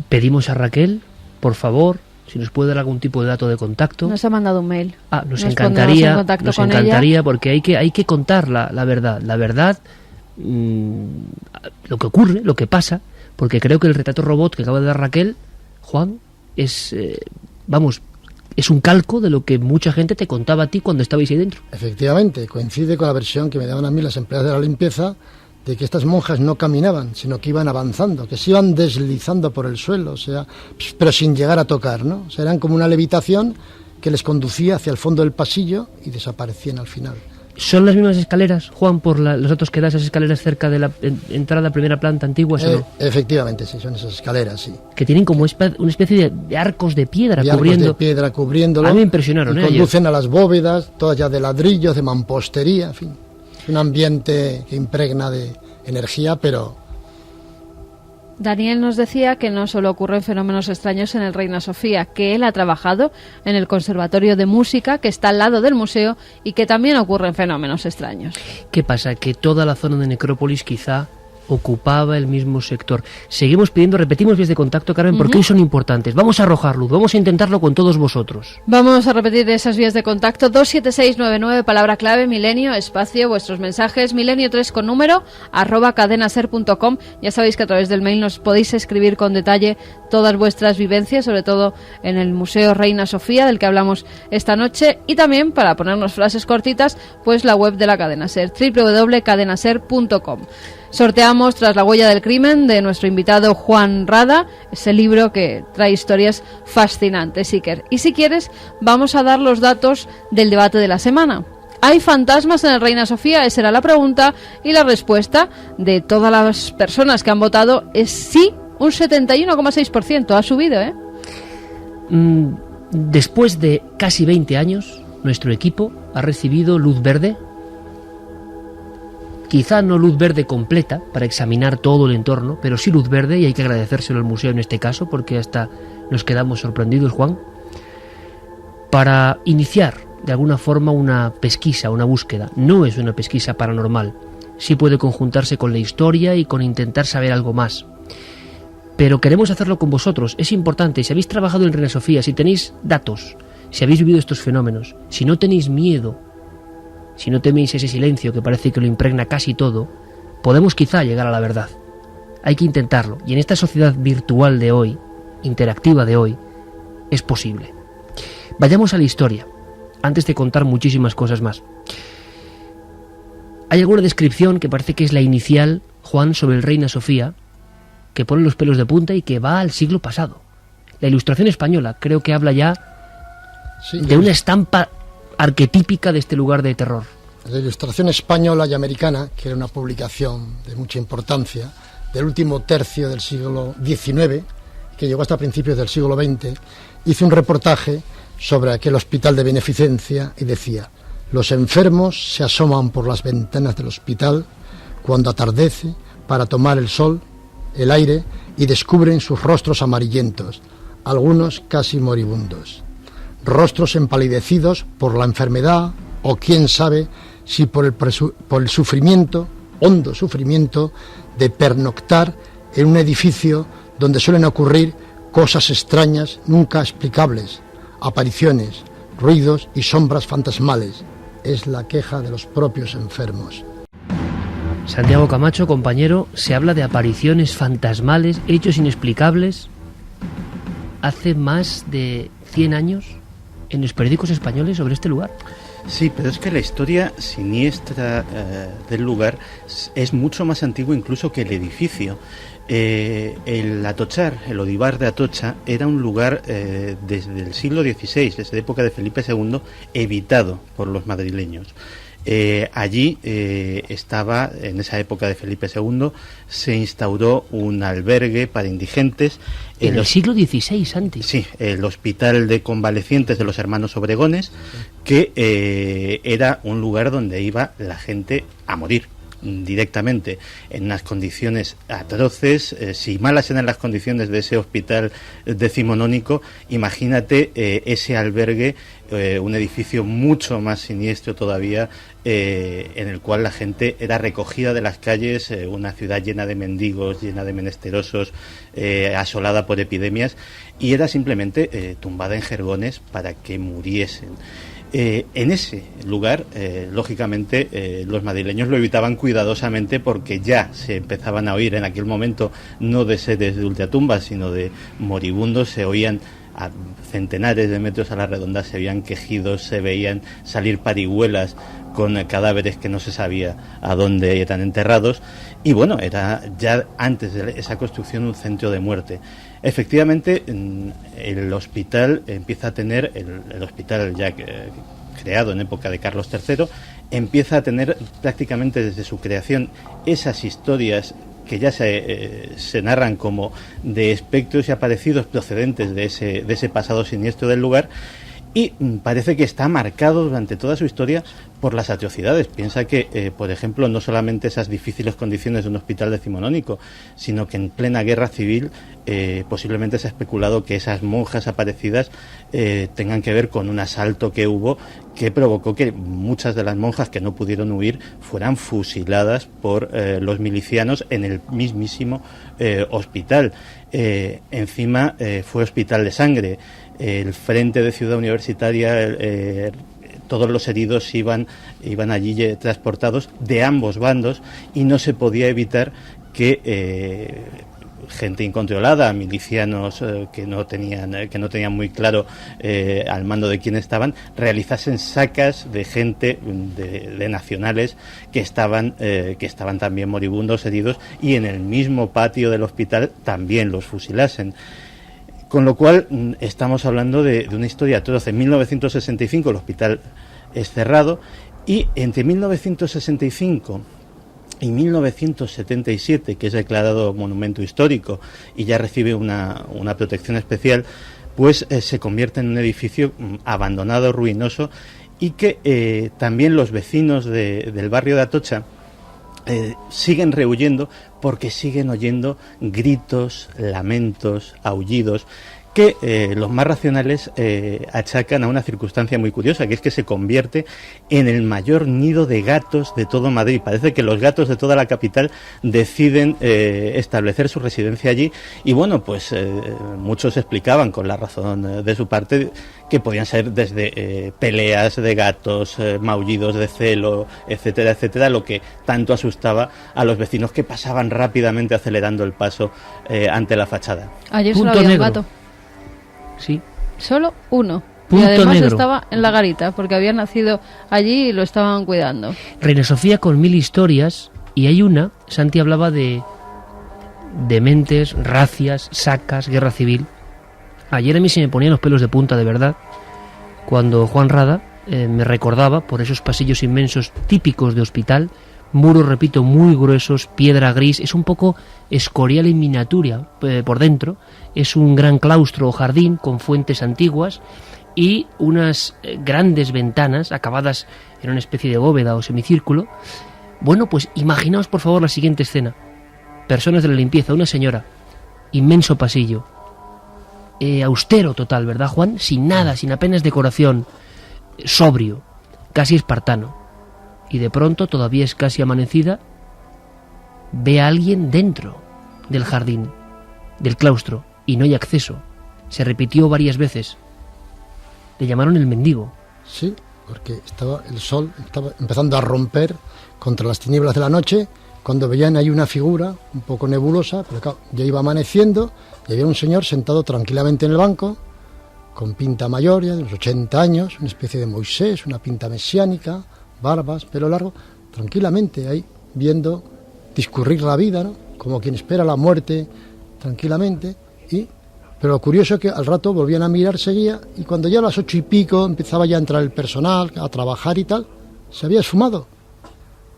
Pedimos a Raquel, por favor, si nos puede dar algún tipo de dato de contacto.
Nos ha mandado un mail.
Nos encantaría porque hay que contar la verdad. La verdad, lo que ocurre, lo que pasa, porque creo que el retrato robot que acaba de dar Raquel, Juan, es un calco de lo que mucha gente te contaba a ti cuando estabais ahí dentro.
Efectivamente, coincide con la versión que me daban a mí las empleadas de la limpieza, de que estas monjas no caminaban, sino que iban avanzando, que se iban deslizando por el suelo, o sea, pero sin llegar a tocar, ¿no? O sea, eran como una levitación que les conducía hacia el fondo del pasillo y desaparecían al final.
¿Son las mismas escaleras, Juan, por los datos que das, esas escaleras cerca de la entrada a primera planta antigua? ¿O no?
Efectivamente, sí, son esas escaleras, sí.
Que tienen como una especie de arcos de piedra
cubriéndolo.
A mí me impresionaron.
Y conducen a las bóvedas, todas ya de ladrillos, de mampostería, en fin. Es un ambiente que impregna de energía, pero...
Daniel nos decía que no solo ocurren fenómenos extraños en el Reina Sofía, que él ha trabajado en el Conservatorio de Música, que está al lado del museo, y que también ocurren fenómenos extraños.
¿Qué pasa? Que toda la zona de Necrópolis quizá ocupaba el mismo sector. Seguimos pidiendo, repetimos vías de contacto, Carmen, porque hoy son importantes. Vamos a arrojar luz, vamos a intentarlo con todos vosotros.
Vamos a repetir esas vías de contacto: 27699, palabra clave, Milenio, espacio, vuestros mensajes, milenio3 con número, @cadenaser.com. Ya sabéis que a través del mail nos podéis escribir con detalle todas vuestras vivencias, sobre todo en el Museo Reina Sofía, del que hablamos esta noche, y también, para ponernos frases cortitas, pues la web de la Cadena Ser, www.cadenaser.com. Sorteamos Tras la huella del crimen, de nuestro invitado Juan Rada, ese libro que trae historias fascinantes, Iker. Y si quieres, vamos a dar los datos del debate de la semana. ¿Hay fantasmas en el Reina Sofía? Esa era la pregunta, y la respuesta de todas las personas que han votado es sí, un 71,6%. Ha subido, ¿eh?
Después de casi 20 años, nuestro equipo ha recibido luz verde. Quizá no luz verde completa para examinar todo el entorno, pero sí luz verde, y hay que agradecérselo al museo en este caso, porque hasta nos quedamos sorprendidos, Juan, para iniciar de alguna forma una pesquisa, una búsqueda. No es una pesquisa paranormal, sí puede conjuntarse con la historia y con intentar saber algo más. Pero queremos hacerlo con vosotros, es importante. Si habéis trabajado en Reina Sofía, si tenéis datos, si habéis vivido estos fenómenos, si no tenéis miedo, si no teméis ese silencio que parece que lo impregna casi todo, podemos quizá llegar a la verdad. Hay que intentarlo, y en esta sociedad virtual de hoy, interactiva de hoy, es posible. Vayamos a la historia. antes de contar muchísimas cosas más. Hay alguna descripción que parece que es la inicial, Juan, sobre el Reina Sofía, que pone los pelos de punta y que va al siglo pasado. La Ilustración española creo que habla ya de una estampa arquetípica de este lugar de terror.
La Ilustración española y americana, que era una publicación de mucha importancia, del último tercio del siglo XIX, que llegó hasta principios del siglo XX, hizo un reportaje sobre aquel hospital de beneficencia y decía: los enfermos se asoman por las ventanas del hospital cuando atardece para tomar el sol, el aire, y descubren sus rostros amarillentos, algunos casi moribundos. Rostros empalidecidos por la enfermedad o quién sabe si por el sufrimiento, hondo sufrimiento, de pernoctar en un edificio donde suelen ocurrir cosas extrañas, nunca explicables, apariciones, ruidos y sombras fantasmales. Es la queja de los propios enfermos.
Santiago Camacho, compañero, se habla de apariciones fantasmales, hechos inexplicables. Hace más de 100 años en los periódicos españoles sobre este lugar.
Sí, pero es que la historia siniestra del lugar es mucho más antigua incluso que el edificio. El Atochar, el Odivar de Atocha, era un lugar desde el siglo XVI, desde la época de Felipe II, evitado por los madrileños. Allí estaba, en esa época de Felipe II, se instauró un albergue para indigentes.
En el siglo XVI, Santi.
Sí, el Hospital de Convalecientes de los Hermanos Obregones, que era un lugar donde iba la gente a morir directamente, en unas condiciones atroces. Si malas eran las condiciones de ese hospital decimonónico, imagínate ese albergue, un edificio mucho más siniestro todavía, en el cual la gente era recogida de las calles, una ciudad llena de mendigos, llena de menesterosos, asolada por epidemias, y era simplemente tumbada en jergones para que muriesen. En ese lugar, lógicamente, los madrileños lo evitaban cuidadosamente, porque ya se empezaban a oír en aquel momento, no de seres de ultratumba, sino de moribundos. Se oían a centenares de metros a la redonda, se veían quejidos, se veían salir parihuelas con cadáveres que no se sabía a dónde eran enterrados, y bueno, era ya antes de esa construcción un centro de muerte. Efectivamente, el hospital empieza a tener, el hospital ya creado en época de Carlos III, empieza a tener prácticamente desde su creación esas historias que ya se narran como de espectros y aparecidos procedentes de ese pasado siniestro del lugar. Y parece que está marcado durante toda su historia por las atrocidades. Piensa que, por ejemplo, no solamente esas difíciles condiciones de un hospital decimonónico, sino que en plena guerra civil posiblemente se ha especulado que esas monjas aparecidas tengan que ver con un asalto que hubo, que provocó que muchas de las monjas que no pudieron huir fueran fusiladas por los milicianos en el mismísimo hospital. Encima fue hospital de sangre. El frente de Ciudad Universitaria, todos los heridos iban allí transportados de ambos bandos, y no se podía evitar que gente incontrolada, milicianos que no tenían muy claro al mando de quién estaban, realizasen sacas de gente, de nacionales que estaban también moribundos, heridos, y en el mismo patio del hospital también los fusilasen. Con lo cual estamos hablando de una historia atroz. En 1965 el hospital es cerrado, y entre 1965 y 1977, que es declarado monumento histórico y ya recibe una protección especial, pues se convierte en un edificio abandonado, ruinoso, y que también los vecinos del barrio de Atocha siguen rehuyendo, porque siguen oyendo gritos, lamentos, aullidos, que los más racionales achacan a una circunstancia muy curiosa, que es que se convierte en el mayor nido de gatos de todo Madrid. Parece que los gatos de toda la capital deciden establecer su residencia allí, y bueno, pues muchos explicaban, con la razón de su parte, que podían ser desde peleas de gatos, maullidos de celo, etcétera, etcétera, lo que tanto asustaba a los vecinos, que pasaban rápidamente acelerando el paso ante la fachada.
Ayer solo había un gato.
Sí.
Solo uno. Y además estaba en la garita, porque había nacido allí y lo estaban cuidando.
Reina Sofía con 1000 historias, y hay una, Santi hablaba de dementes, racias, sacas, guerra civil. Ayer a mí se me ponían los pelos de punta, de verdad, cuando Juan Rada me recordaba por esos pasillos inmensos típicos de hospital, muros, repito, muy gruesos, piedra gris, es un poco Escorial en miniatura por dentro, es un gran claustro o jardín con fuentes antiguas y unas grandes ventanas acabadas en una especie de bóveda o semicírculo. Bueno, pues imaginaos por favor la siguiente escena. Personas de la limpieza, una señora, inmenso pasillo, austero total, ¿verdad, Juan? Sin nada, sin apenas decoración, sobrio, casi espartano. Y de pronto, todavía es casi amanecida, ve a alguien dentro del jardín, del claustro, y no hay acceso. Se repitió varias veces. Le llamaron el mendigo.
Sí, porque el sol estaba empezando a romper contra las tinieblas de la noche, cuando veían ahí una figura un poco nebulosa, pero claro, ya iba amaneciendo, y había un señor sentado tranquilamente en el banco, con pinta mayor, ya de unos 80 años, una especie de Moisés, una pinta mesiánica, barbas, pelo largo, tranquilamente ahí, viendo discurrir la vida, ¿no? Como quien espera la muerte, tranquilamente, pero lo curioso es que al rato volvían a mirar, seguía, y cuando ya a las 8 y pico empezaba ya a entrar el personal, a trabajar y tal, se había esfumado.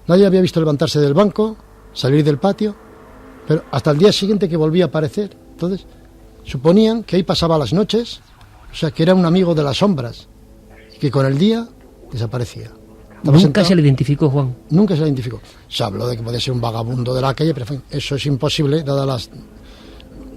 Nadie había visto levantarse del banco, salir del patio, pero hasta el día siguiente que volvía a aparecer. Entonces, suponían que ahí pasaba las noches, o sea, que era un amigo de las sombras, y que con el día desaparecía.
Nunca se le identificó, Juan.
Nunca se le identificó. Se habló de que podía ser un vagabundo de la calle, pero en fin, eso es imposible, dadas las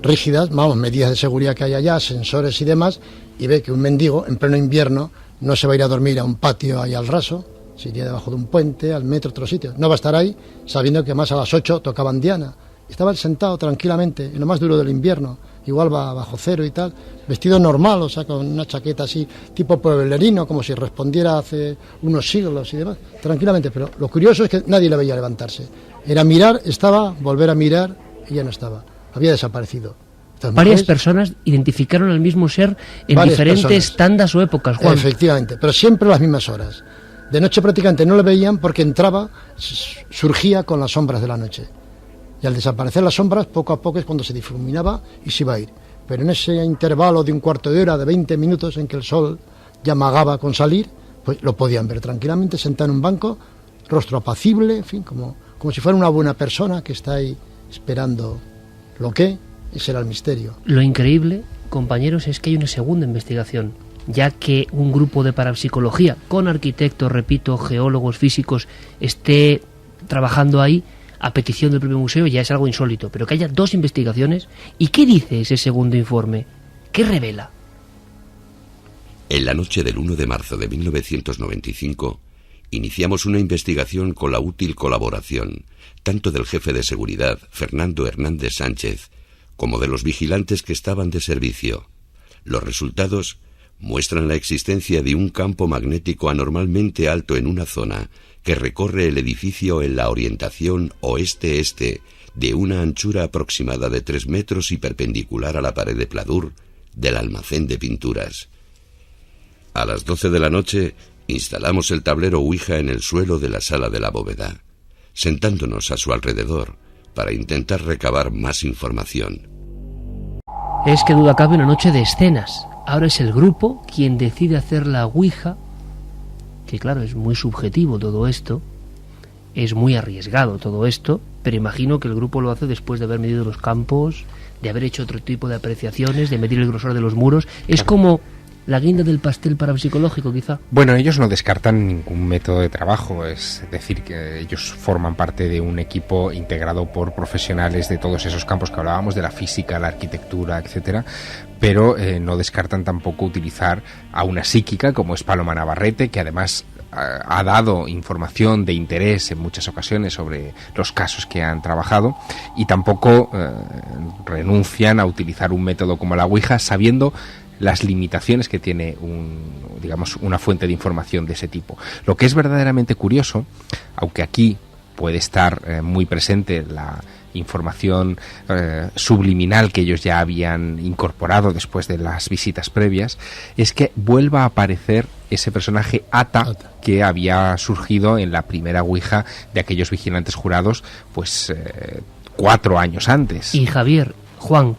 rígidas, medidas de seguridad que hay allá, sensores y demás, y ve que un mendigo en pleno invierno no se va a ir a dormir a un patio ahí al raso, se iría debajo de un puente, al metro, otro sitio. No va a estar ahí sabiendo que más a las 8 tocaban Diana. Estaba él sentado tranquilamente, en lo más duro del invierno, igual va bajo cero y tal, vestido normal, o sea, con una chaqueta así, tipo pueblerino, como si respondiera hace unos siglos y demás, tranquilamente. Pero lo curioso es que nadie le veía levantarse. Era mirar, estaba, volver a mirar y ya no estaba. Había desaparecido.
Varias personas identificaron al mismo ser en diferentes tandas o épocas, Juan.
Efectivamente, pero siempre a las mismas horas. De noche prácticamente no le veían porque entraba, surgía con las sombras de la noche. Y al desaparecer las sombras, poco a poco es cuando se difuminaba y se iba a ir. Pero en ese intervalo de un cuarto de hora, de 20 minutos, en que el sol ya amagaba con salir, pues lo podían ver tranquilamente, sentado en un banco, rostro apacible, en fin, como si fuera una buena persona que está ahí esperando lo que, ese era el misterio.
Lo increíble, compañeros, es que hay una segunda investigación, ya que un grupo de parapsicología, con arquitectos, repito, geólogos, físicos, esté trabajando ahí, a petición del propio museo, ya es algo insólito, pero que haya 2 investigaciones. ¿Y qué dice ese segundo informe? ¿Qué revela?
En la noche del 1 de marzo de 1995, iniciamos una investigación con la útil colaboración tanto del jefe de seguridad, Fernando Hernández Sánchez, como de los vigilantes que estaban de servicio. Los resultados muestran la existencia de un campo magnético anormalmente alto en una zona que recorre el edificio en la orientación oeste-este de una anchura aproximada de 3 metros y perpendicular a la pared de pladur del almacén de pinturas. A las 12 de la noche instalamos el tablero Ouija en el suelo de la sala de la bóveda, sentándonos a su alrededor para intentar recabar más información.
Es que duda cabe una noche de escenas. Ahora es el grupo quien decide hacer la Ouija, que claro, es muy subjetivo todo esto, es muy arriesgado todo esto, pero imagino que el grupo lo hace después de haber medido los campos, de haber hecho otro tipo de apreciaciones, de medir el grosor de los muros. Es como la guinda del pastel parapsicológico, quizá.
Bueno, ellos no descartan ningún método de trabajo, es decir, que ellos forman parte de un equipo integrado por profesionales de todos esos campos que hablábamos, de la física, la arquitectura, etcétera, pero no descartan tampoco utilizar a una psíquica como es Paloma Navarrete, que además ha dado información de interés en muchas ocasiones sobre los casos que han trabajado, y tampoco renuncian a utilizar un método como la Ouija, sabiendo las limitaciones que tiene una fuente de información de ese tipo. Lo que es verdaderamente curioso, aunque aquí puede estar muy presente información subliminal que ellos ya habían incorporado después de las visitas previas, es que vuelva a aparecer ese personaje Ata que había surgido en la primera Ouija de aquellos vigilantes jurados, pues 4 años antes.
Y Javier, Juan,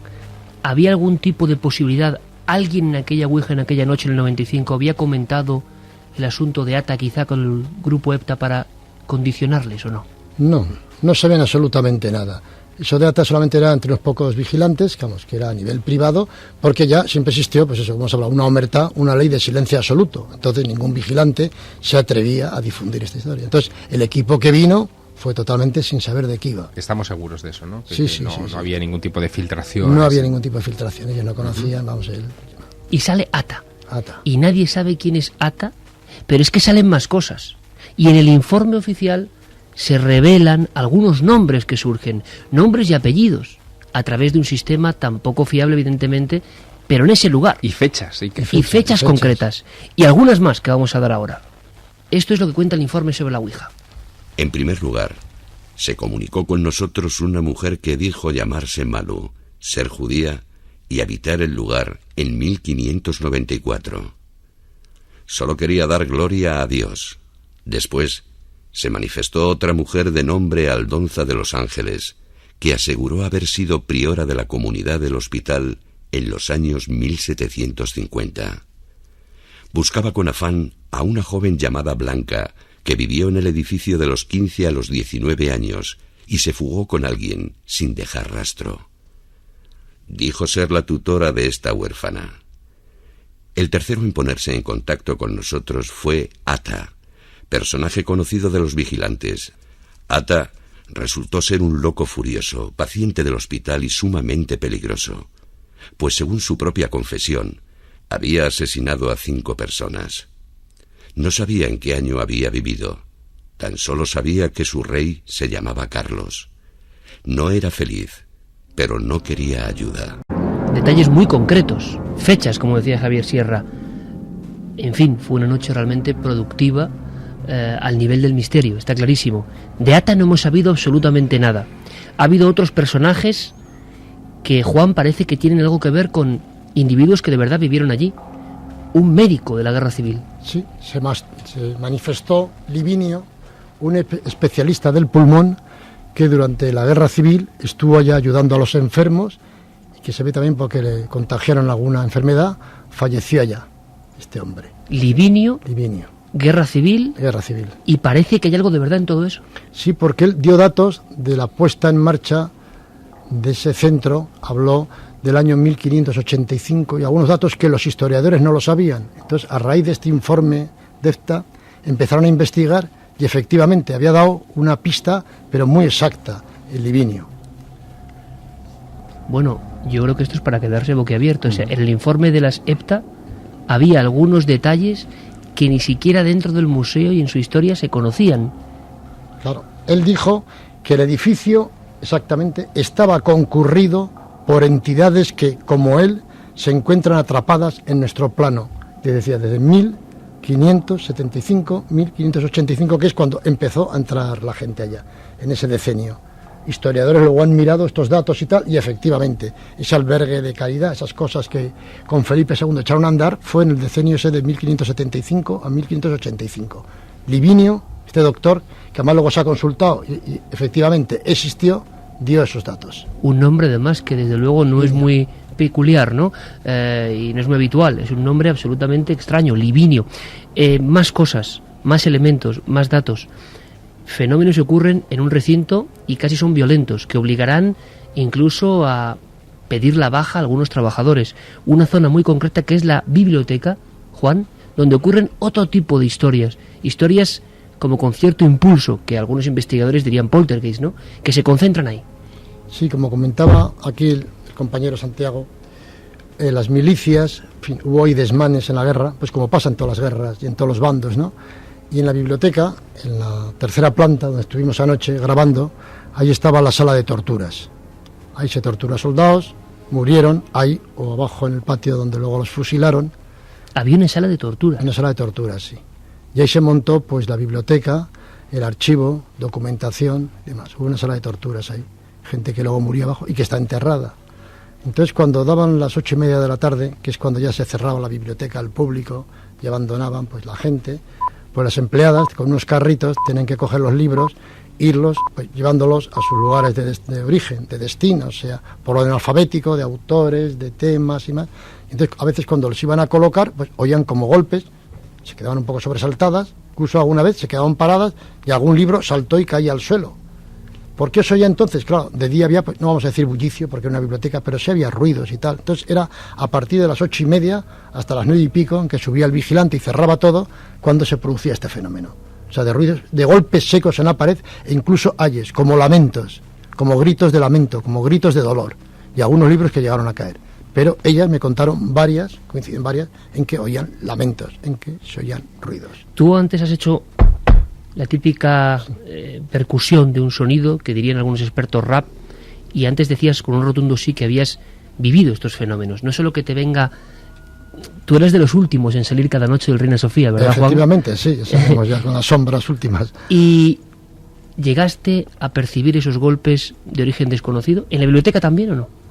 ¿había algún tipo de posibilidad? ¿Alguien en aquella Ouija, en aquella noche, en el 95, había comentado el asunto de Ata quizá con el grupo EPTA para condicionarles o no?
No, no sabían absolutamente nada. Eso de Ata solamente era entre unos pocos vigilantes, que era a nivel privado, porque ya siempre existió, pues eso, como hemos hablado, una omertá, una ley de silencio absoluto. Entonces ningún vigilante se atrevía a difundir esta historia. Entonces el equipo que vino fue totalmente sin saber de qué iba.
Estamos seguros de eso, ¿no?
Sí, sí,
no había ningún tipo de filtración.
No había ningún tipo de filtración, ellos no conocían,
Y sale Ata.
Ata.
Y nadie sabe quién es Ata, pero es que salen más cosas. Y en el informe oficial se revelan algunos nombres que surgen, nombres y apellidos, a través de un sistema tan poco fiable, evidentemente, pero en ese lugar.
Y fechas.
Y fechas concretas. Y algunas más que vamos a dar ahora. Esto es lo que cuenta el informe sobre la Ouija.
En primer lugar, se comunicó con nosotros una mujer que dijo llamarse Malu, ser judía y habitar el lugar en 1594. Solo quería dar gloria a Dios. Después, se manifestó otra mujer de nombre Aldonza de los Ángeles, que aseguró haber sido priora de la comunidad del hospital en los años 1750. Buscaba con afán a una joven llamada Blanca, que vivió en el edificio de los 15 a los 19 años y se fugó con alguien sin dejar rastro. Dijo ser la tutora de esta huérfana. El tercero en ponerse en contacto con nosotros fue Ata, personaje conocido de los vigilantes. Ata resultó ser un loco furioso, paciente del hospital y sumamente peligroso, pues según su propia confesión, había asesinado a 5 personas. No sabía en qué año había vivido, tan solo sabía que su rey se llamaba Carlos. No era feliz, pero no quería ayuda.
Detalles muy concretos, fechas, como decía Javier Sierra. En fin, fue una noche realmente productiva al nivel del misterio, está clarísimo. De Ata no hemos sabido absolutamente nada. Ha habido otros personajes que, Juan, parece que tienen algo que ver con individuos que de verdad vivieron allí. Un médico de la Guerra Civil.
Sí, se manifestó Livinio, un especialista del pulmón que durante la Guerra Civil estuvo allá ayudando a los enfermos y que se ve también porque le contagiaron alguna enfermedad, falleció allá este hombre.
Livinio. Guerra Civil. Y parece que hay algo de verdad en todo eso.
Sí, porque él dio datos de la puesta en marcha de ese centro, habló del año 1585 y algunos datos que los historiadores no lo sabían. Entonces, a raíz de este informe de EPTA, empezaron a investigar y efectivamente había dado una pista, pero muy exacta, el Livinio.
Bueno, yo creo que esto es para quedarse boquiabierto. O sea, en el informe de las EPTA había algunos detalles que ni siquiera dentro del museo y en su historia se conocían.
Claro, él dijo que el edificio exactamente estaba concurrido por entidades que, como él, se encuentran atrapadas en nuestro plano. Te decía, desde 1575, 1585, que es cuando empezó a entrar la gente allá, en ese decenio. Historiadores luego han mirado estos datos y tal, y efectivamente, ese albergue de caridad, esas cosas que con Felipe II echaron a andar, fue en el decenio ese de 1575 a 1585. Livinio, este doctor, que además luego se ha consultado y efectivamente existió, dio esos datos.
Un nombre además que desde luego no es muy peculiar, ¿no? Y no es muy habitual, es un nombre absolutamente extraño, Livinio. Más cosas, más elementos, más datos. Fenómenos que ocurren en un recinto y casi son violentos, que obligarán incluso a pedir la baja a algunos trabajadores. Una zona muy concreta que es la biblioteca, Juan, donde ocurren otro tipo de historias como con cierto impulso, que algunos investigadores dirían poltergeist, ¿no?, que se concentran ahí.
Sí, como comentaba aquí el compañero Santiago, las milicias, en fin, hubo hoy desmanes en la guerra, pues como pasa en todas las guerras y en todos los bandos, ¿no? Y en la biblioteca, en la tercera planta, donde estuvimos anoche grabando, ahí estaba la sala de torturas. Ahí se tortura soldados, murieron ahí o abajo en el patio donde luego los fusilaron.
Había una sala de tortura.
Una sala de torturas, sí. Y ahí se montó pues la biblioteca, el archivo, documentación y demás. Hubo una sala de torturas ahí, gente que luego murió abajo y que está enterrada. Entonces, cuando daban las 8:30 de la tarde, que es cuando ya se cerraba la biblioteca al público y abandonaban pues la gente, pues las empleadas con unos carritos tienen que coger los libros, irlos, pues, llevándolos a sus lugares de origen, de destino, o sea, por orden alfabético, de autores, de temas y más. Entonces, a veces cuando los iban a colocar, pues oían como golpes, se quedaban un poco sobresaltadas, incluso alguna vez se quedaban paradas y algún libro saltó y caía al suelo. ¿Por qué eso ya entonces? Claro, de día había, pues, no vamos a decir bullicio porque era una biblioteca, pero sí había ruidos y tal. Entonces era a partir de las 8:30 hasta las 9:00 en que subía el vigilante y cerraba todo, cuando se producía este fenómeno. O sea, de ruidos, de golpes secos en la pared e incluso ayes, como lamentos, como gritos de lamento, como gritos de dolor. Y algunos libros que llegaron a caer. Pero ellas me contaron varias, coinciden varias, en que oían lamentos, en que se oían ruidos.
Tú antes has hecho la típica percusión de un sonido, que dirían algunos expertos rap, y antes decías con un rotundo sí que habías vivido estos fenómenos. No es solo que te venga... Tú eres de los últimos en salir cada noche del Reina Sofía, ¿verdad, Juan?
Efectivamente, sí, estamos ya con las sombras últimas.
¿Y llegaste a percibir esos golpes de origen desconocido? ¿En la biblioteca también o no?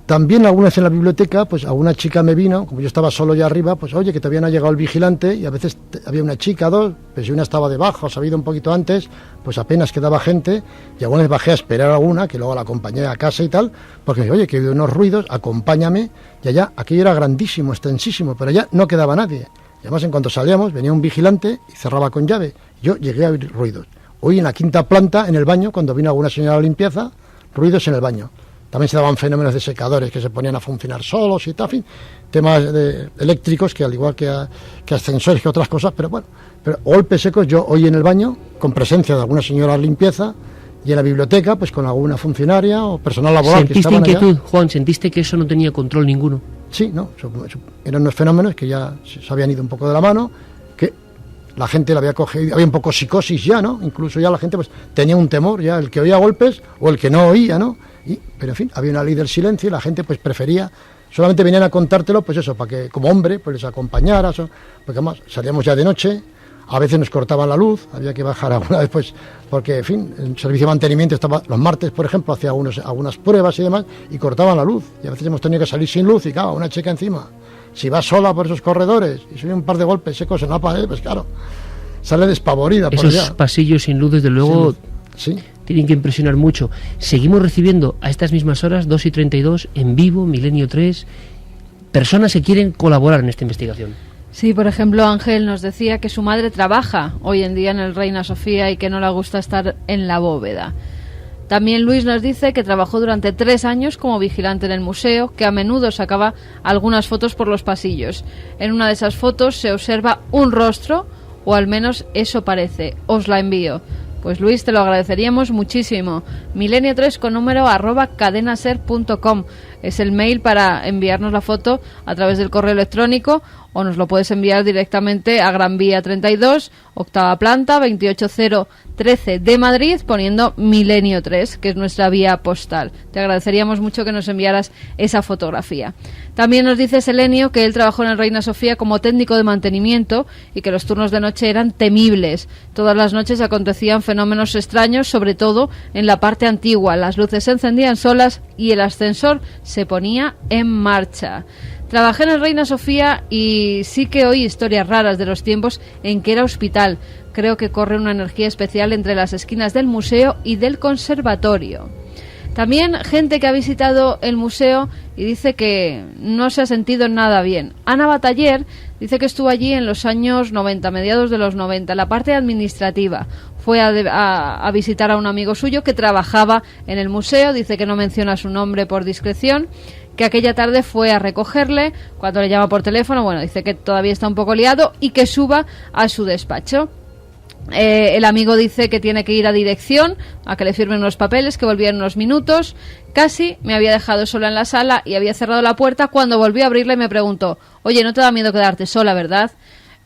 También alguna vez en la biblioteca, pues alguna chica me vino, como yo estaba solo ya arriba, pues oye, que todavía no ha llegado el vigilante, y a veces había una chica, dos, pues si una estaba debajo, se había ido un poquito antes, pues apenas quedaba gente, y alguna vez bajé a esperar a alguna, que luego la acompañé a casa y tal, porque me dije, oye, que he oído unos ruidos, acompáñame, y allá, aquello era grandísimo, extensísimo, pero allá no quedaba nadie. Y además en cuanto salíamos, venía un vigilante y cerraba con llave. Yo llegué a oír ruidos. Hoy en la 5ª planta, en el baño, cuando vino alguna señora a la limpieza, ruidos en el baño. También se daban fenómenos de secadores que se ponían a funcionar solos y tal, en fin, temas eléctricos que al igual que ascensores que otras cosas, pero bueno, pero golpes secos yo hoy en el baño, con presencia de alguna señora de limpieza, y en la biblioteca, pues con alguna funcionaria o personal laboral que estaban allá.
¿Sentiste inquietud, Juan? ¿Sentiste que eso no tenía control ninguno?
Sí, no, eran unos fenómenos que ya se habían ido un poco de la mano, que la gente la había cogido, había un poco psicosis ya, ¿no? Incluso ya la gente pues tenía un temor, ya el que oía golpes o el que no oía, ¿no? Pero en fin, había una ley del silencio y la gente pues prefería, solamente venían a contártelo, pues eso, para que como hombre pues les acompañara, porque además salíamos ya de noche, a veces nos cortaban la luz, había que bajar alguna vez, pues, porque en fin, el servicio de mantenimiento estaba los martes, por ejemplo, hacía algunas pruebas y demás, y cortaban la luz, y a veces hemos tenido que salir sin luz, y claro, una chica encima, si va sola por esos corredores, y se oye un par de golpes secos en la pared, pues claro, sale despavorida.
Esos pasillos sin luz, desde luego...
Sí.
Tienen que impresionar mucho. Seguimos recibiendo a estas mismas horas, 2:32, en vivo, Milenio 3, personas que quieren colaborar en esta investigación.
Sí, por ejemplo, Ángel nos decía que su madre trabaja hoy en día en el Reina Sofía y que no le gusta estar en la bóveda. También Luis nos dice que trabajó durante 3 años como vigilante en el museo, que a menudo sacaba algunas fotos por los pasillos. En una de esas fotos se observa un rostro, o al menos eso parece. Os la envío. Pues Luis, te lo agradeceríamos muchísimo. Milenio3 con número @cadenaser.com es el mail para enviarnos la foto a través del correo electrónico, o nos lo puedes enviar directamente a Gran Vía 32, 8ª planta, 28013 de Madrid, poniendo Milenio 3, que es nuestra vía postal. Te agradeceríamos mucho que nos enviaras esa fotografía. También nos dice Selenio que él trabajó en el Reina Sofía como técnico de mantenimiento y que los turnos de noche eran temibles. Todas las noches acontecían fenómenos extraños, sobre todo en la parte antigua. Las luces se encendían solas y el ascensor se ponía en marcha. Trabajé en el Reina Sofía y sí que oí historias raras de los tiempos en que era hospital. Creo que corre una energía especial entre las esquinas del museo y del conservatorio. También gente que ha visitado el museo y dice que no se ha sentido nada bien. Ana Bataller dice que estuvo allí en los años 90, mediados de los 90, la parte administrativa. Fue a visitar a un amigo suyo que trabajaba en el museo, dice que no menciona su nombre por discreción, que aquella tarde fue a recogerle, cuando le llama por teléfono, bueno, dice que todavía está un poco liado y que suba a su despacho. El amigo dice que tiene que ir a dirección a que le firmen unos papeles, que volvía en unos minutos. Casi me había dejado sola en la sala y había cerrado la puerta. Cuando volví a abrirla me preguntó: oye, no te da miedo quedarte sola, ¿verdad?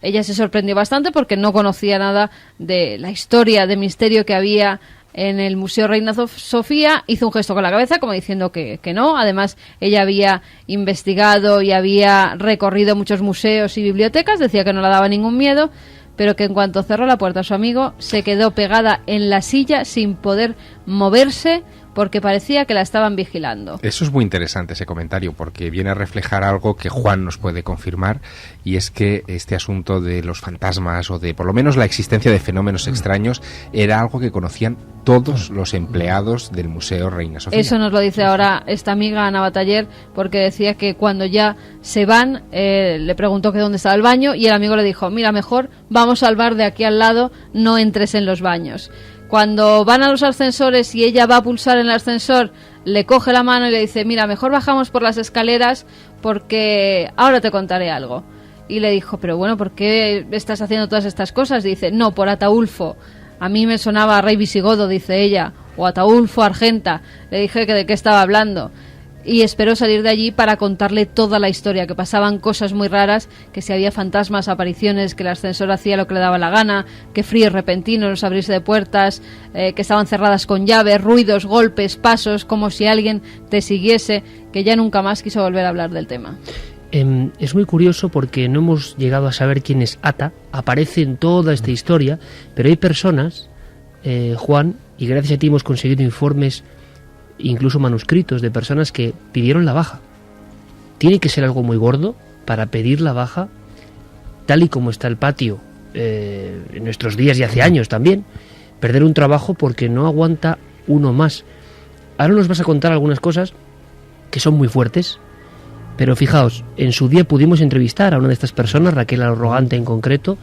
Ella se sorprendió bastante porque no conocía nada de la historia de misterio que había en el Museo Reina Sofía. Hizo un gesto con la cabeza como diciendo que no. Además, ella había investigado y había recorrido muchos museos y bibliotecas. Decía que no le daba ningún miedo, pero que en cuanto cerró la puerta a su amigo se quedó pegada en la silla sin poder moverse porque parecía que la estaban vigilando.
Eso es muy interesante, ese comentario, porque viene a reflejar algo que Juan nos puede confirmar, y es que este asunto de los fantasmas, o de por lo menos la existencia de fenómenos extraños, era algo que conocían todos los empleados del Museo Reina Sofía.
Eso nos lo dice ahora esta amiga Ana Bataller, porque decía que cuando ya se van, le preguntó que dónde estaba el baño, y el amigo le dijo: mira, mejor vamos al bar de aquí al lado, no entres en los baños. Cuando van a los ascensores y ella va a pulsar en el ascensor, le coge la mano y le dice: mira, mejor bajamos por las escaleras porque ahora te contaré algo. Y le dijo: pero bueno, ¿por qué estás haciendo todas estas cosas? Dice: no, por Ataulfo. A mí me sonaba a rey visigodo, dice ella, o Ataulfo Argenta. Le dije que de qué estaba hablando. Y esperó salir de allí para contarle toda la historia, que pasaban cosas muy raras, que si había fantasmas, apariciones, que el ascensor hacía lo que le daba la gana, que fríos repentinos, abrirse de puertas, que estaban cerradas con llave, ruidos, golpes, pasos, como si alguien te siguiese, que ya nunca más quiso volver a hablar del tema.
Es muy curioso porque no hemos llegado a saber quién es Ata, aparece en toda esta historia, pero hay personas, Juan, y gracias a ti hemos conseguido informes, incluso manuscritos, de personas que pidieron la baja. Tiene que ser algo muy gordo para pedir la baja, tal y como está el patio en nuestros días y hace años también, perder un trabajo porque no aguanta uno más. Ahora nos vas a contar algunas cosas que son muy fuertes, pero fijaos, en su día pudimos entrevistar a una de estas personas, Raquel Arrogante en concreto,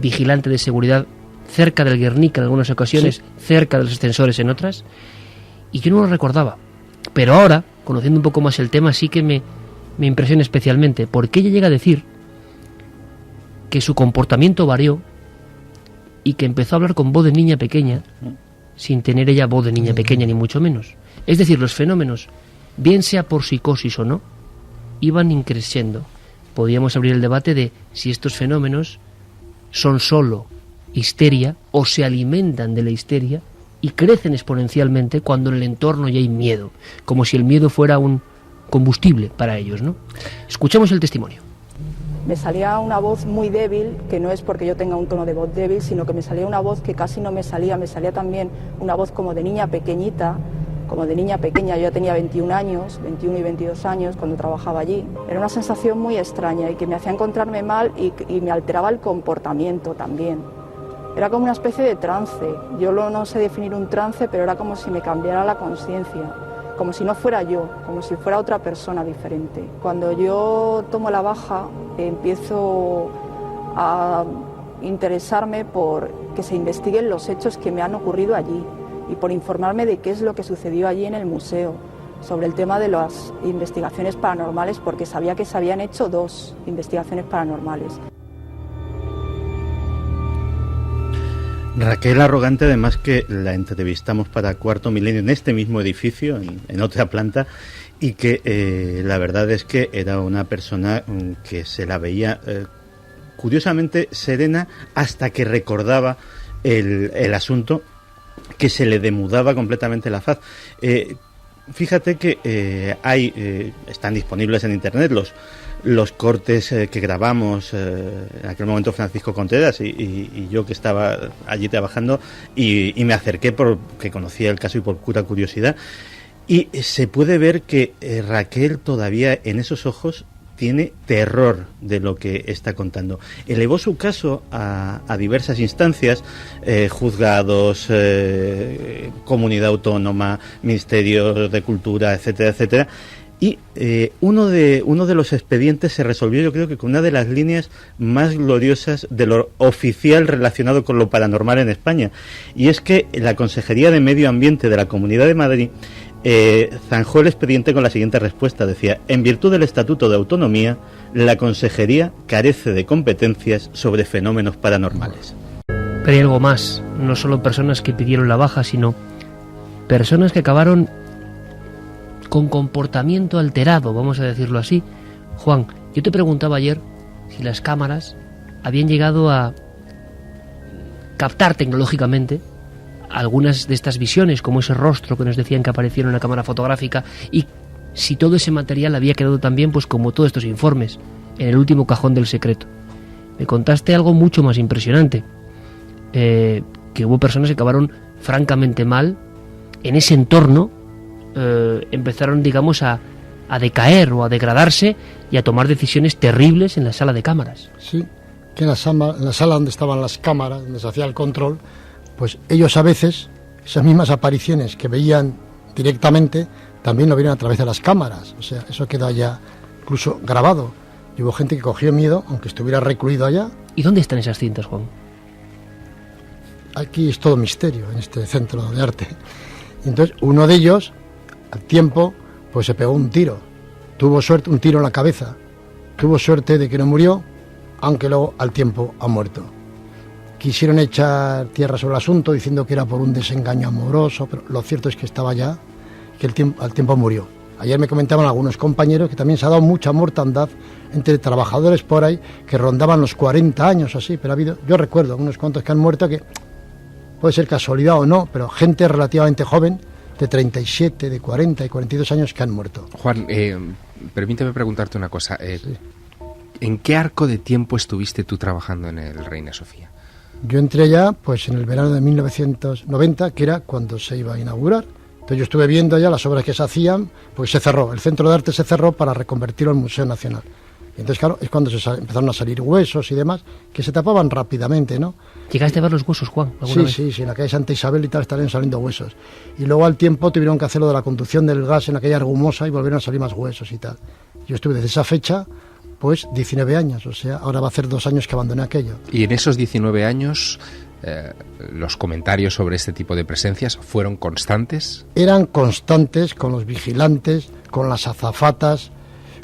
vigilante de seguridad cerca del Guernica en algunas ocasiones, sí, cerca de los ascensores en otras, y yo no lo recordaba. Pero ahora, conociendo un poco más el tema, sí que me impresiona especialmente, porque ella llega a decir que su comportamiento varió y que empezó a hablar con voz de niña pequeña, sin tener ella voz de niña pequeña, ni mucho menos. Es decir, los fenómenos, bien sea por psicosis o no, iban increciendo. Podíamos abrir el debate de si estos fenómenos son solo histeria o se alimentan de la histeria y crecen exponencialmente cuando en el entorno ya hay miedo, como si el miedo fuera un combustible para ellos, ¿no? Escuchemos el testimonio.
Me salía una voz muy débil, que no es porque yo tenga un tono de voz débil, sino que me salía una voz que casi no me salía también una voz como de niña pequeñita, como de niña pequeña. Yo tenía 21 y 22 años cuando trabajaba allí. Era una sensación muy extraña y que me hacía encontrarme mal y me alteraba el comportamiento también. Era como una especie de trance. Yo no sé definir un trance, pero era como si me cambiara la conciencia, como si no fuera yo, como si fuera otra persona diferente. Cuando yo tomo la baja, empiezo a interesarme por que se investiguen los hechos que me han ocurrido allí y por informarme de qué es lo que sucedió allí en el museo, sobre el tema de las investigaciones paranormales, porque sabía que se habían hecho 2 investigaciones paranormales.
Raquel Arrogante, además, que la entrevistamos para Cuarto Milenio en este mismo edificio, en otra planta, y que la verdad es que era una persona que se la veía curiosamente serena hasta que recordaba el asunto, que se le demudaba completamente la faz. Fíjate que están disponibles en internet los cortes que grabamos en aquel momento Francisco Contreras y yo, que estaba allí trabajando, y me acerqué porque conocía el caso y por pura curiosidad, y se puede ver que Raquel todavía en esos ojos tiene terror de lo que está contando. Elevó su caso a diversas instancias, juzgados, comunidad autónoma, Ministerio de Cultura, etcétera, etcétera. Y uno de los expedientes se resolvió, yo creo que con una de las líneas más gloriosas de lo oficial relacionado con lo paranormal en España. Y es que la Consejería de Medio Ambiente de la Comunidad de Madrid zanjó el expediente con la siguiente respuesta. Decía: en virtud del Estatuto de Autonomía, la Consejería carece de competencias sobre fenómenos paranormales.
Pero hay algo más, no solo personas que pidieron la baja, sino personas que acabaron con comportamiento alterado, vamos a decirlo así. Juan, yo te preguntaba ayer si las cámaras habían llegado a captar tecnológicamente algunas de estas visiones, como ese rostro que nos decían que apareció en una cámara fotográfica, y si todo ese material había quedado también, pues como todos estos informes, en el último cajón del secreto. Me contaste algo mucho más impresionante, que hubo personas que acabaron francamente mal en ese entorno empezaron, digamos, a decaer o a degradarse y a tomar decisiones terribles en la sala de cámaras.
Sí, que en la sala donde estaban las cámaras, donde se hacía el control, pues ellos a veces, esas mismas apariciones que veían directamente, también lo vieron a través de las cámaras. O sea, eso quedó allá incluso grabado. Y hubo gente que cogió miedo, aunque estuviera recluido allá.
¿Y dónde están esas cintas, Juan?
Aquí es todo misterio, en este centro de arte. Y entonces, uno de ellos, al tiempo, pues se pegó un tiro. Tuvo suerte, un tiro en la cabeza. Tuvo suerte de que no murió, aunque luego al tiempo ha muerto. Quisieron echar tierra sobre el asunto diciendo que era por un desengaño amoroso, pero lo cierto es que estaba ya, que al tiempo murió. Ayer me comentaban algunos compañeros que también se ha dado mucha mortandad entre trabajadores por ahí que rondaban los 40 años así, pero ha habido, yo recuerdo unos cuantos que han muerto, que puede ser casualidad o no, pero gente relativamente joven, de 37, de 40 y 42 años que han muerto.
Juan, permíteme preguntarte una cosa.
Sí.
¿En qué arco de tiempo estuviste tú trabajando en el Reina Sofía?
Yo entré ya pues en el verano de 1990, que era cuando se iba a inaugurar. Entonces yo estuve viendo ya las obras que se hacían, pues se cerró, el Centro de Arte se cerró para reconvertirlo en Museo Nacional. Y entonces, claro, es cuando empezaron a salir huesos y demás, que se tapaban rápidamente, ¿no?
¿Llegaste a ver los huesos, Juan, alguna vez?
Sí, en la calle Santa Isabel y tal estaban saliendo huesos. Y luego al tiempo tuvieron que hacer lo de la conducción del gas en aquella Argumosa y volvieron a salir más huesos y tal. Yo estuve desde esa fecha, pues 19 años, o sea, ahora va a hacer 2 años que abandoné aquello.
Y en esos 19 años, los comentarios sobre este tipo de presencias fueron constantes.
Eran constantes con los vigilantes, con las azafatas,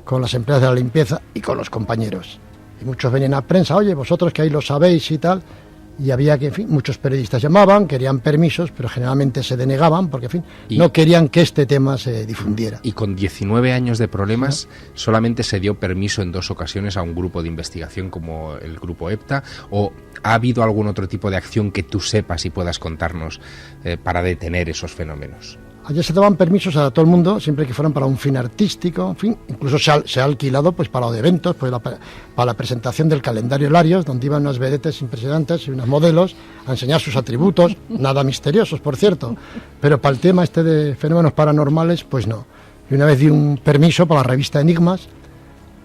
con las empleadas de la limpieza y con los compañeros. Y muchos venían a prensa, oye, vosotros que ahí lo sabéis y tal. Y había que, en fin, muchos periodistas llamaban, querían permisos, pero generalmente se denegaban porque, en fin, no querían que este tema se difundiera.
Y con 19 años de problemas, solamente se dio permiso en 2 ocasiones a un grupo de investigación como el Grupo EPTA, ¿o ha habido algún otro tipo de acción que tú sepas y puedas contarnos para detener esos fenómenos?
Allá se daban permisos a todo el mundo, siempre que fueran para un fin artístico, en fin, incluso se ha alquilado pues para lo de eventos, pues para la presentación del calendario Larios, donde iban unas vedetes impresionantes y unos modelos a enseñar sus atributos, nada misteriosos, por cierto, pero para el tema este de fenómenos paranormales, pues no. Y una vez di un permiso para la revista Enigmas,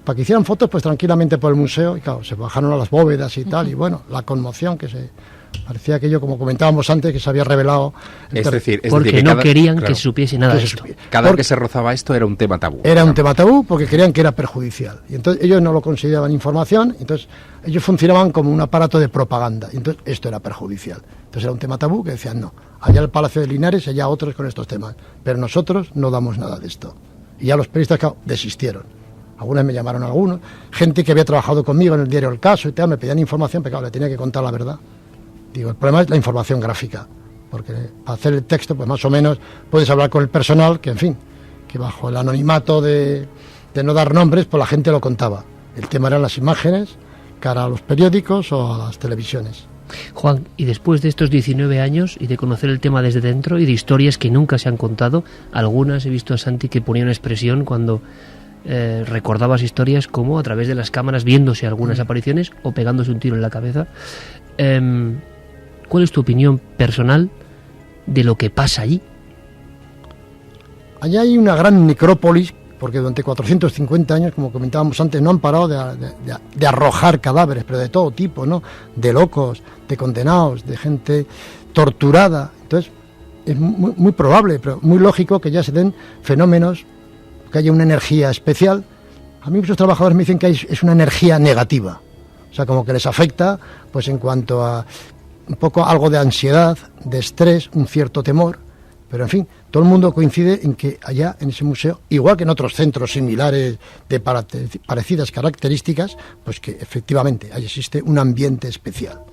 para que hicieran fotos pues tranquilamente por el museo, y claro, se bajaron a las bóvedas y tal, y bueno, la conmoción que se... Parecía aquello, como comentábamos antes, que se había revelado.
Porque no querían que se supiese nada de esto.
Cada vez que se rozaba esto era un tema tabú.
Era un tema tabú porque creían que era perjudicial. Y entonces ellos no lo consideraban información, entonces ellos funcionaban como un aparato de propaganda. Y entonces esto era perjudicial. Entonces era un tema tabú que decían no. Allá el Palacio de Linares, allá otros con estos temas. Pero nosotros no damos nada de esto. Y ya los periodistas, claro, desistieron. Algunas me llamaron algunos. Gente que había trabajado conmigo en el diario El Caso y tal, me pedían información, pero claro, le tenía que contar la verdad. Digo, el problema es la información gráfica, porque para hacer el texto, pues más o menos puedes hablar con el personal, que en fin, que bajo el anonimato de no dar nombres, pues la gente lo contaba. El tema eran las imágenes, cara a los periódicos o a las televisiones.
Juan, y después de estos 19 años y de conocer el tema desde dentro y de historias que nunca se han contado, algunas he visto a Santi que ponía una expresión cuando recordabas historias como a través de las cámaras viéndose algunas apariciones o pegándose un tiro en la cabeza. ¿Cuál es tu opinión personal de lo que pasa allí?
Allá hay una gran necrópolis, porque durante 450 años, como comentábamos antes, no han parado de arrojar cadáveres, pero de todo tipo, ¿no? De locos, de condenados, de gente torturada. Entonces, es muy probable, pero muy lógico que ya se den fenómenos, que haya una energía especial. A mí muchos trabajadores me dicen que es una energía negativa. O sea, como que les afecta, pues en cuanto a un poco algo de ansiedad, de estrés, un cierto temor, pero en fin, todo el mundo coincide en que allá en ese museo, igual que en otros centros similares de parecidas características, pues que efectivamente ahí existe un ambiente especial.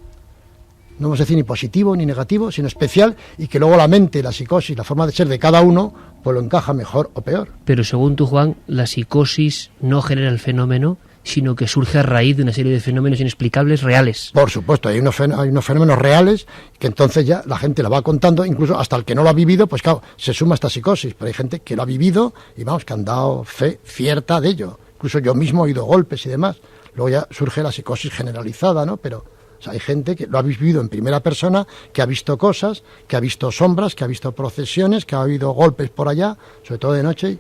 No vamos a decir ni positivo ni negativo, sino especial, y que luego la mente, la psicosis, la forma de ser de cada uno, pues lo encaja mejor o peor.
Pero según tú, Juan, la psicosis no genera el fenómeno, sino que surge a raíz de una serie de fenómenos inexplicables reales.
Por supuesto, hay unos fenómenos reales que entonces ya la gente la va contando, incluso hasta el que no lo ha vivido, pues claro, se suma esta psicosis, pero hay gente que lo ha vivido y vamos, que han dado fe cierta de ello. Incluso yo mismo he oído golpes y demás. Luego ya surge la psicosis generalizada, ¿no? Pero O sea, hay gente que lo ha vivido en primera persona, que ha visto cosas, que ha visto sombras, que ha visto procesiones, que ha habido golpes por allá, sobre todo de noche, y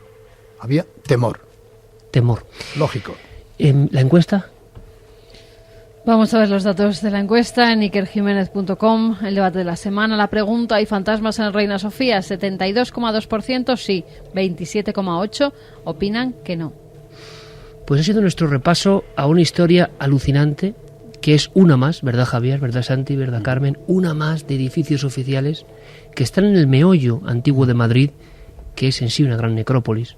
había temor.
Temor.
Lógico.
¿La encuesta?
Vamos a ver los datos de la encuesta en ikerjiménez.com. El debate de la semana, la pregunta: ¿hay fantasmas en Reina Sofía? 72,2% sí, 27,8% opinan que no.
Pues ha sido nuestro repaso a una historia alucinante, que es una más, ¿verdad Javier? ¿Verdad Santi? ¿Verdad Carmen? Una más de edificios oficiales que están en el meollo antiguo de Madrid, que es en sí una gran necrópolis.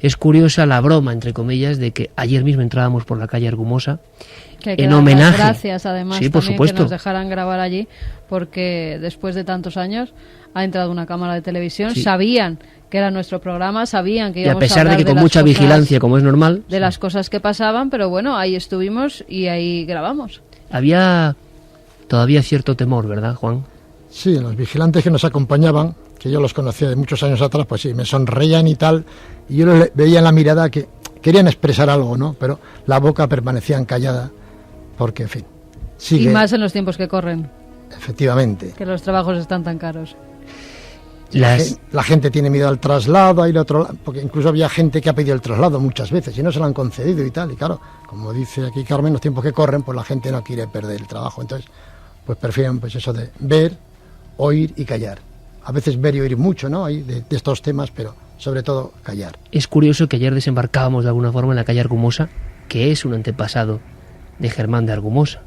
Es curiosa la broma, entre comillas, de que ayer mismo entrábamos por la calle Argumosa
Que hay que
en
dar las
homenaje.
gracias, además,
Sí, por
también
supuesto.
que nos dejaran grabar allí, porque después de tantos años ha entrado una cámara de televisión,
Sí.
sabían que era nuestro programa, sabían que
Y a
íbamos
pesar de
hablar
que con
las
mucha
cosas-
vigilancia, como es normal,
de las cosas que pasaban, pero bueno, ahí estuvimos y ahí grabamos.
había todavía cierto temor, ¿verdad, Juan?
Sí, los vigilantes que nos acompañaban, que yo los conocía de muchos años atrás, pues sí, me sonreían y tal, y yo les veía en la mirada que querían expresar algo, ¿no? Pero la boca permanecía callada, porque, en fin, sigue,
Y más en los tiempos que corren,
efectivamente.
que los trabajos están tan caros.
La gente tiene miedo al traslado, ahí el otro lado, porque incluso había gente que ha pedido el traslado muchas veces y no se lo han concedido y tal, y claro, como dice aquí Carmen, los tiempos que corren, pues la gente no quiere perder el trabajo, entonces, pues prefieren pues eso de ver, oír y callar. A veces ver y oír mucho, ¿no? Hay de estos temas, pero sobre todo callar.
Es curioso que ayer desembarcábamos de alguna forma en la calle Argumosa, que es un antepasado de Germán de Argumosa,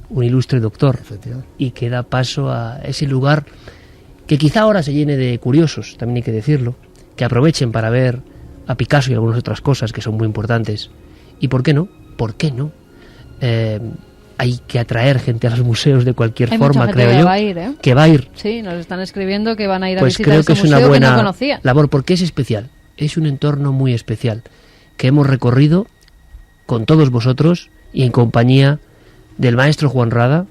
un ilustre doctor,
Efectivamente.
y que da paso a ese lugar que quizá ahora se llene de curiosos, también hay que decirlo, que aprovechen para ver a Picasso y algunas otras cosas que son muy importantes. ¿Y por qué no? ¿Por qué no? Hay que atraer gente a los museos de cualquier
Hay
forma,
mucha gente
creo
que
yo.
va a ir, ¿eh?
Que va a ir.
Sí, nos están escribiendo que van a ir a
Pues
visitar
creo
ese
que es
museo
una
que
buena
no conocía.
labor, porque es especial. Es un entorno muy especial que hemos recorrido con todos vosotros y en compañía del maestro Juan Rada.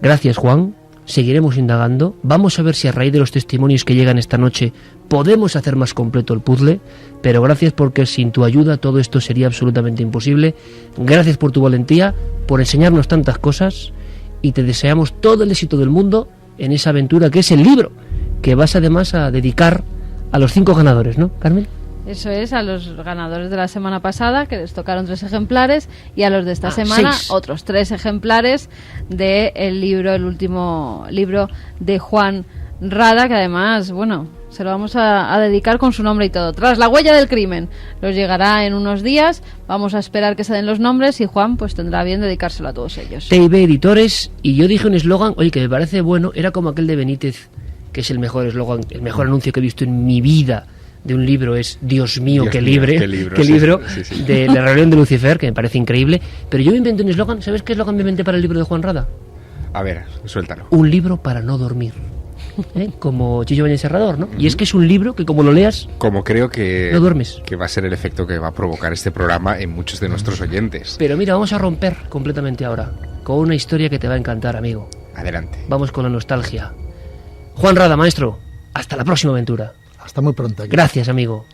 Gracias, Juan. Seguiremos indagando. Vamos a ver si a raíz de los testimonios que llegan esta noche podemos hacer más completo el puzzle, pero gracias porque sin tu ayuda todo esto sería absolutamente imposible. Gracias por tu valentía, por enseñarnos tantas cosas, y te deseamos todo el éxito del mundo en esa aventura que es el libro, que vas además a dedicar a los 5 ganadores, ¿no, Carmen?
Eso es, a los ganadores de la semana pasada, que les tocaron 3 ejemplares, y a los de esta semana
6.
otros 3 ejemplares del libro, el último libro de Juan Rada, que además, bueno, se lo vamos a dedicar con su nombre y todo. Tras la huella del crimen, los llegará en unos días, vamos a esperar que se den los nombres y Juan pues tendrá bien dedicárselo a todos ellos.
TIB Editores, y yo dije un eslogan, oye, que me parece bueno, era como aquel de Benítez, que es el mejor eslogan, el mejor anuncio que he visto en mi vida de un libro, es Dios mío,
Dios
qué
mío,
libro,
sí,
libro
sí, sí.
de La rebelión de Lucifer, que me parece increíble, pero yo me inventé un eslogan. ¿Sabes qué eslogan me inventé para el libro de Juan Rada?
A ver, suéltalo.
Un libro para no dormir, como Chicho Bañez Serrador, ¿no? Y es que es un libro que como lo leas,
Como creo que,
no duermes.
que va a ser el efecto que va a provocar este programa en muchos de nuestros oyentes.
Pero mira, vamos a romper completamente ahora, con una historia que te va a encantar, amigo.
Adelante.
Vamos con la nostalgia. Juan Rada, maestro, hasta la próxima aventura.
Hasta muy pronto.
Gracias, amigo.